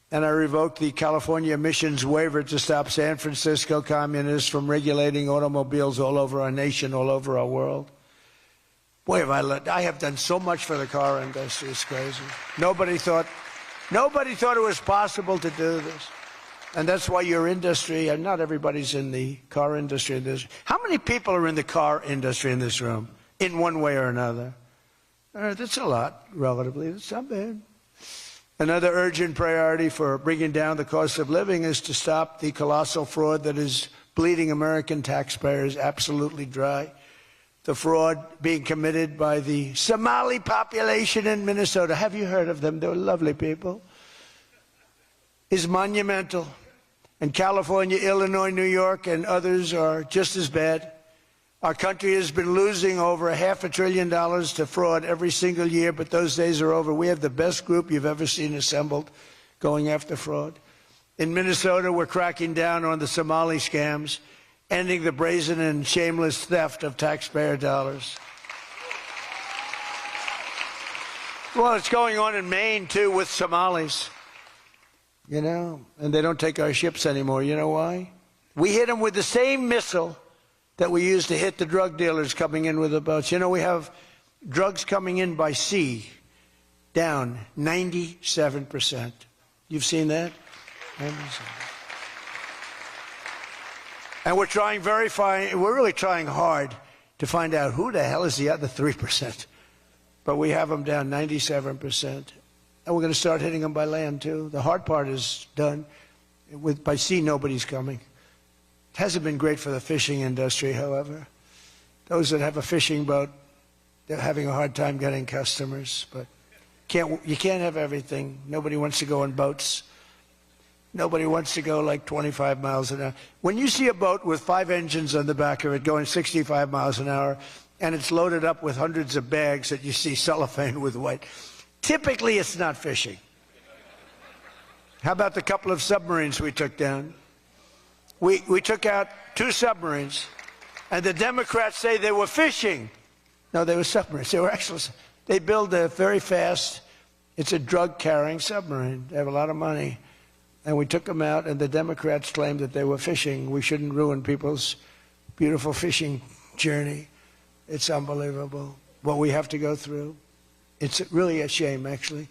And I revoked the California emissions waiver to stop San Francisco communists from regulating automobiles all over our nation, all over our world. Boy, I have done so much for the car industry. It's crazy. Nobody thought it was possible to do this. And that's why your industry, and not everybody's in the car industry. How many people are in the car industry in this room, in one way or another? That's a lot, relatively. That's not bad. Another urgent priority for bringing down the cost of living is to stop the colossal fraud that is bleeding American taxpayers absolutely dry. The fraud being committed by the Somali population in Minnesota. Have you heard of them? They're lovely people. Is monumental. And California, Illinois, New York, and others are just as bad. Our country has been losing over $500 billion to fraud every single year, but those days are over. We have the best group you've ever seen assembled going after fraud. In Minnesota, we're cracking down on the Somali scams, ending the brazen and shameless theft of taxpayer dollars. Well, it's going on in Maine, too, with Somalis. You know, and they don't take our ships anymore. You know why? We hit them with the same missile that we used to hit the drug dealers coming in with the boats. You know, we have drugs coming in by sea down 97%. You've seen that? 97%. And we're trying we're really trying hard to find out who the hell is the other 3%. But we have them down 97%. And we're going to start hitting them by land, too. The hard part is done. By sea, nobody's coming. It hasn't been great for the fishing industry, however. Those that have a fishing boat, they're having a hard time getting customers. But you can't have everything. Nobody wants to go on boats. Nobody wants to go like 25 miles an hour. When you see a boat with 5 engines on the back of it going 65 miles an hour, and it's loaded up with hundreds of bags that you see cellophane with white, typically it's not fishing. How about the couple of submarines we took down? We took out 2 submarines, and the Democrats say they were fishing. No, they were submarines. They were actually, they build a very fast, it's a drug-carrying submarine. They have a lot of money. And we took them out, and the Democrats claimed that they were fishing. We shouldn't ruin people's beautiful fishing journey. It's unbelievable what we have to go through. It's really a shame, actually.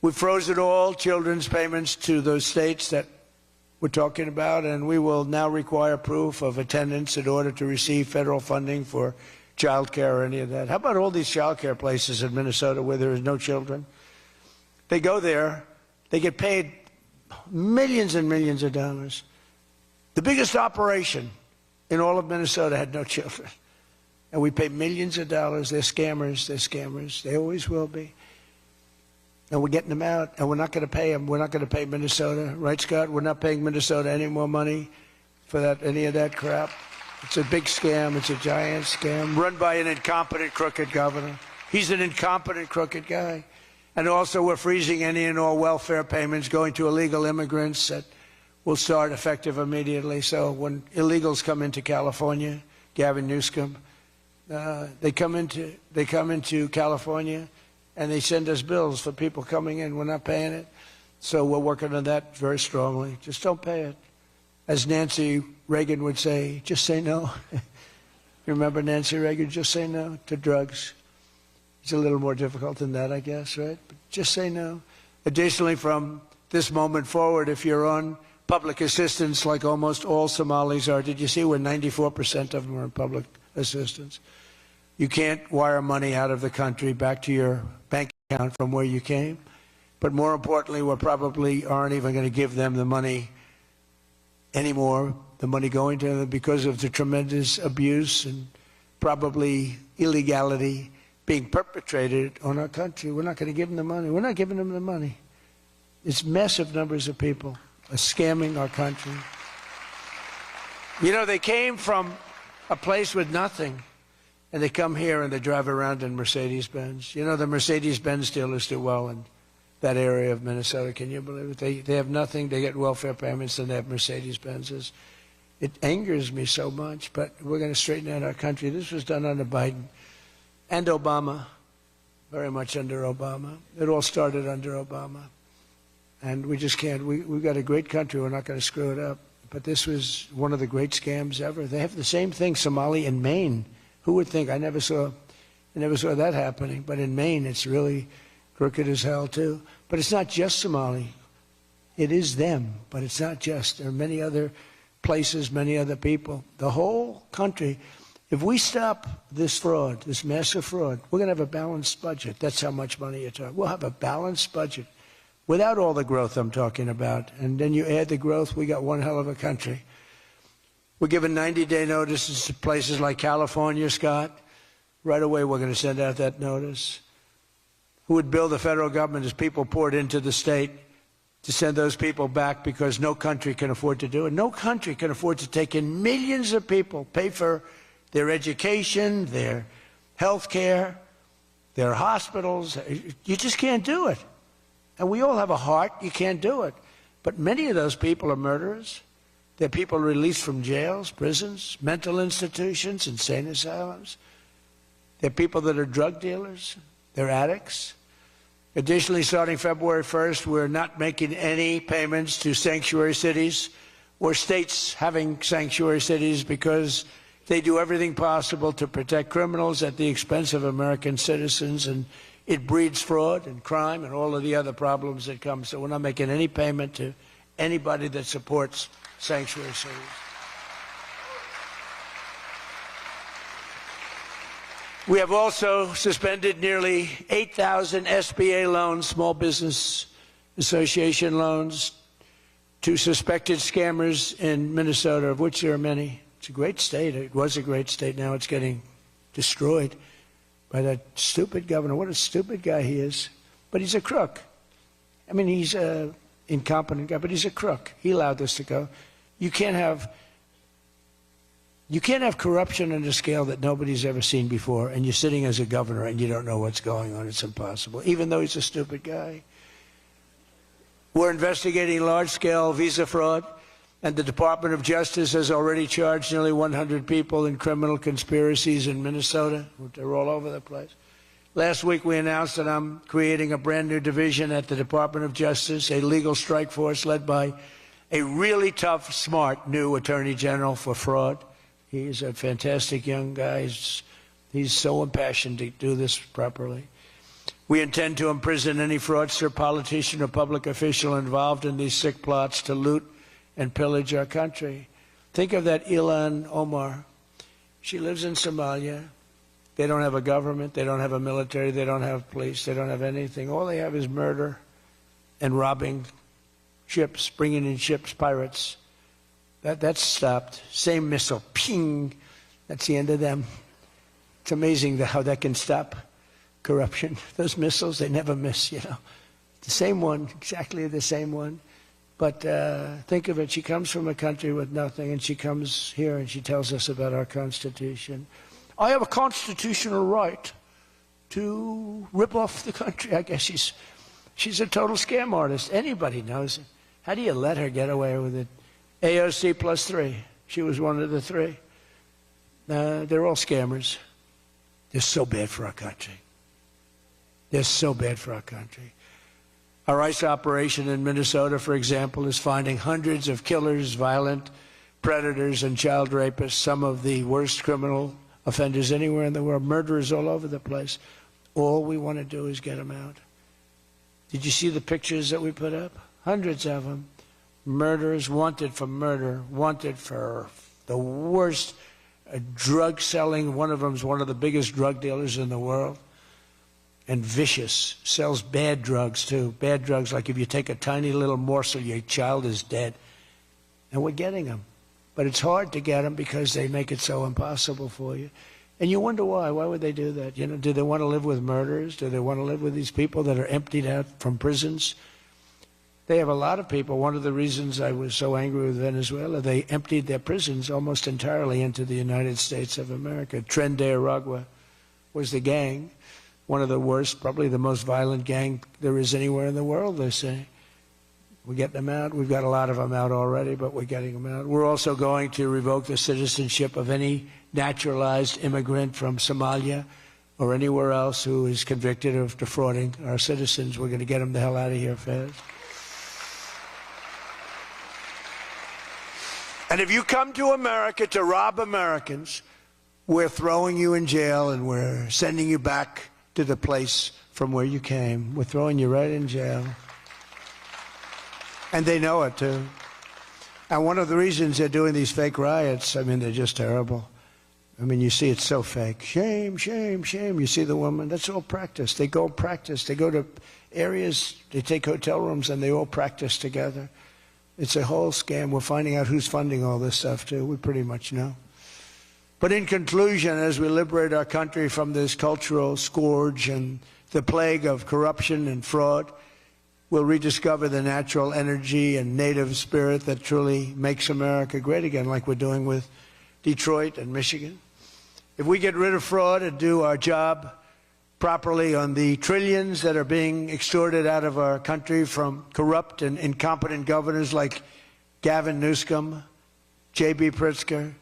We froze it all, children's payments to those states that we're talking about, and we will now require proof of attendance in order to receive federal funding for child care or any of that. How about all these child care places in Minnesota where there is no children? They go there, they get paid millions and millions of dollars. The biggest operation in all of Minnesota had no children. And we pay millions of dollars. They're scammers. They're scammers. They always will be. And we're getting them out, and we're not going to pay them. We're not going to pay Minnesota. Right, Scott? We're not paying Minnesota any more money for that, any of that crap. It's a big scam. It's a giant scam run by an incompetent, crooked governor. He's an incompetent, crooked guy. And also we're freezing any and all welfare payments going to illegal immigrants that will start effective immediately. So when illegals come into California, Gavin Newsom, they come into California and they send us bills for people coming in. We're not paying it. So we're working on that very strongly. Just don't pay it. As Nancy Reagan would say, just say no. You remember Nancy Reagan? Just say no to drugs. It's a little more difficult than that, I guess, right? But just say no. Additionally, from this moment forward, if you're on public assistance like almost all Somalis are, did you see where 94% of them are on public assistance? You can't wire money out of the country back to your bank account from where you came. But more importantly, we probably aren't even going to give them the money anymore, the money going to them, because of the tremendous abuse and probably illegality being perpetrated on our country. We're not going to give them the money. We're not giving them the money. It's massive numbers of people are scamming our country. You know, they came from a place with nothing, and they come here and they drive around in Mercedes-Benz. You know, the Mercedes-Benz dealers do well in that area of Minnesota. Can you believe it? They have nothing. They get welfare payments, and they have Mercedes-Benzes. It angers me so much, but we're going to straighten out our country. This was done under Biden and Obama, very much under Obama. It all started under Obama. And we just can't. We've got a great country. We're not going to screw it up. But this was one of the great scams ever. They have the same thing, Somali in Maine. Who would think? I never saw that happening. But in Maine, it's really crooked as hell, too. But it's not just Somali. It is them, but it's not just. There are many other places, many other people. The whole country, if we stop this fraud, this massive fraud, we're going to have a balanced budget. That's how much money you're talking. We'll have a balanced budget without all the growth I'm talking about. And then you add the growth, we got one hell of a country. We're giving 90-day notices to places like California, Scott. Right away, we're going to send out that notice. Who would bill the federal government as people poured into the state to send those people back because no country can afford to do it? No country can afford to take in millions of people, pay for their education, their health care, their hospitals. You just can't do it. And we all have a heart. You can't do it. But many of those people are murderers. They're people released from jails, prisons, mental institutions, insane asylums. They're people that are drug dealers. They're addicts. Additionally, starting February 1st, we're not making any payments to sanctuary cities or states having sanctuary cities because they do everything possible to protect criminals at the expense of American citizens, and it breeds fraud and crime and all of the other problems that come. So we're not making any payment to anybody that supports sanctuary cities. We have also suspended nearly 8,000 SBA loans, Small Business Association loans, to suspected scammers in Minnesota, of which there are many. It's a great state. It was a great state. Now it's getting destroyed by that stupid governor. What a stupid guy he is. But he's a crook. I mean, he's an incompetent guy, but he's a crook. He allowed this to go. You can't have corruption on a scale that nobody's ever seen before, and you're sitting as a governor and you don't know what's going on. It's impossible, even though he's a stupid guy. We're investigating large-scale visa fraud, and the Department of Justice has already charged nearly 100 people in criminal conspiracies in Minnesota. They're all over the place. Last week we announced that I'm creating a brand new division at the Department of Justice, a legal strike force led by a really tough, smart new Attorney General for fraud. He's a fantastic young guy. He's so impassioned to do this properly. We intend to imprison any fraudster, politician, or public official involved in these sick plots to loot and pillage our country. Think of that Ilan Omar. She lives in Somalia. They don't have a government. They don't have a military. They don't have police. They don't have anything. All they have is murder and robbing ships, bringing in ships, pirates. That's stopped. Same missile, ping. That's the end of them. It's amazing how that can stop corruption. Those missiles, they never miss, you know. The same one, exactly the same one. But think of it. She comes from a country with nothing, and she comes here and she tells us about our Constitution. I have a constitutional right to rip off the country. I guess she's a total scam artist. Anybody knows it. How do you let her get away with it? AOC +3. She was one of the three. They're all scammers. They're so bad for our country. They're so bad for our country. Our ICE operation in Minnesota, for example, is finding hundreds of killers, violent predators, and child rapists, some of the worst criminal offenders anywhere in the world, murderers all over the place. All we want to do is get them out. Did you see the pictures that we put up? Hundreds of them. Murderers, wanted for murder, wanted for the worst drug selling. One of them is one of the biggest drug dealers in the world. And vicious, sells bad drugs too. Bad drugs, like if you take a tiny little morsel, your child is dead. And we're getting them. But it's hard to get them because they make it so impossible for you. And you wonder why. Why would they do that? You know, do they want to live with murderers? Do they want to live with these people that are emptied out from prisons? They have a lot of people. One of the reasons I was so angry with Venezuela, they emptied their prisons almost entirely into the United States of America. Tren de Aragua was the gang, one of the worst, probably the most violent gang there is anywhere in the world, they say. We're getting them out. We've got a lot of them out already, but we're getting them out. We're also going to revoke the citizenship of any naturalized immigrant from Somalia or anywhere else who is convicted of defrauding our citizens. We're going to get them the hell out of here fast. And if you come to America to rob Americans, we're throwing you in jail and we're sending you back to the place from where you came. We're throwing you right in jail. And they know it, too. And one of the reasons they're doing these fake riots, I mean, they're just terrible. I mean, you see it's so fake. Shame, shame, shame. You see the woman, that's all practice. They go practice. They go to areas, they take hotel rooms, and they all practice together. It's a whole scam. We're finding out who's funding all this stuff, too. We pretty much know. But in conclusion, as we liberate our country from this cultural scourge and the plague of corruption and fraud, we'll rediscover the natural energy and native spirit that truly makes America great again, like we're doing with Detroit and Michigan. If we get rid of fraud and do our job properly on the trillions that are being extorted out of our country from corrupt and incompetent governors like Gavin Newsom, J.B. Pritzker,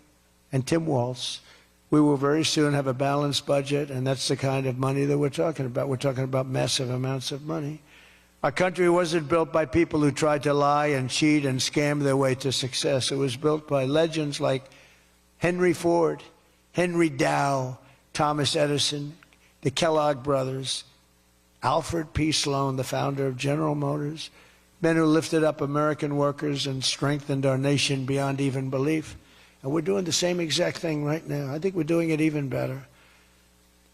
and Tim Walz, we will very soon have a balanced budget, and that's the kind of money that we're talking about. We're talking about massive amounts of money. Our country wasn't built by people who tried to lie and cheat and scam their way to success. It was built by legends like Henry Ford, Henry Dow, Thomas Edison, the Kellogg brothers, Alfred P. Sloan, the founder of General Motors, men who lifted up American workers and strengthened our nation beyond even belief. And we're doing the same exact thing right now. I think we're doing it even better.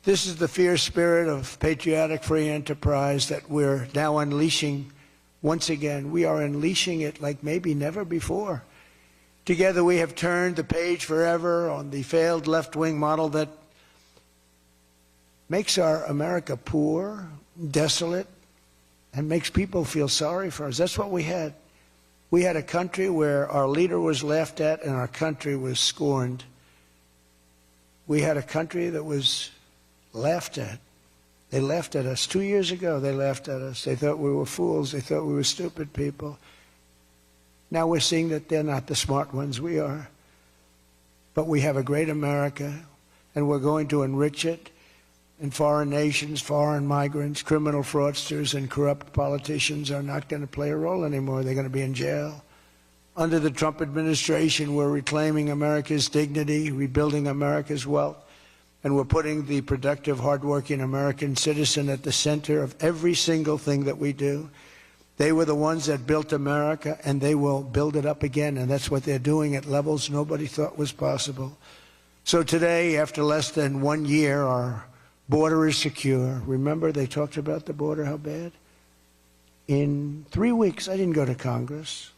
This is the fierce spirit of patriotic free enterprise that we're now unleashing once again. We are unleashing it like maybe never before. Together we have turned the page forever on the failed left-wing model that makes our America poor, desolate, and makes people feel sorry for us. That's what we had. We had a country where our leader was laughed at and our country was scorned. We had a country that was laughed at. They laughed at us. 2 years ago, they laughed at us. They thought we were fools. They thought we were stupid people. Now we're seeing that they're not the smart ones. We are. But we have a great America, and we're going to enrich it. And foreign nations, foreign migrants, criminal fraudsters, and corrupt politicians are not going to play a role anymore. They're going to be in jail. Under the Trump administration, we're reclaiming America's dignity, rebuilding America's wealth, and we're putting the productive, hardworking American citizen at the center of every single thing that we do. They were the ones that built America, and they will build it up again, and that's what they're doing at levels nobody thought was possible. So today, after less than 1 year, our border is secure. Remember, they talked about the border, how bad? In 3 weeks, I didn't go to Congress.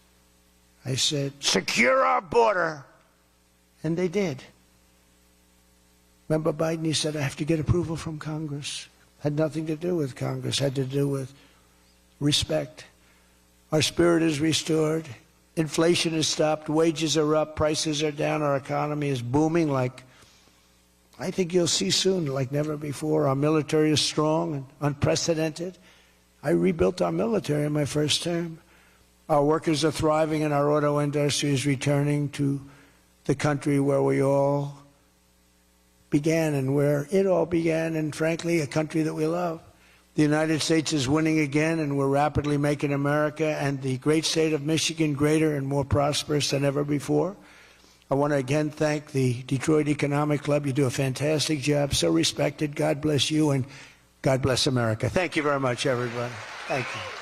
I said, secure our border. And they did. Remember Biden, he said, I have to get approval from Congress. Had nothing to do with Congress, had to do with respect. Our spirit is restored. Inflation is stopped. Wages are up. Prices are down. Our economy is booming like I think you'll see soon, like never before. Our military is strong and unprecedented. I rebuilt our military in my first term. Our workers are thriving and our auto industry is returning to the country where we all began and where it all began, and frankly, a country that we love. The United States is winning again, and we're rapidly making America and the great state of Michigan greater and more prosperous than ever before. I want to again thank the Detroit Economic Club. You do a fantastic job, so respected. God bless you, and God bless America. Thank you very much, everybody. Thank you.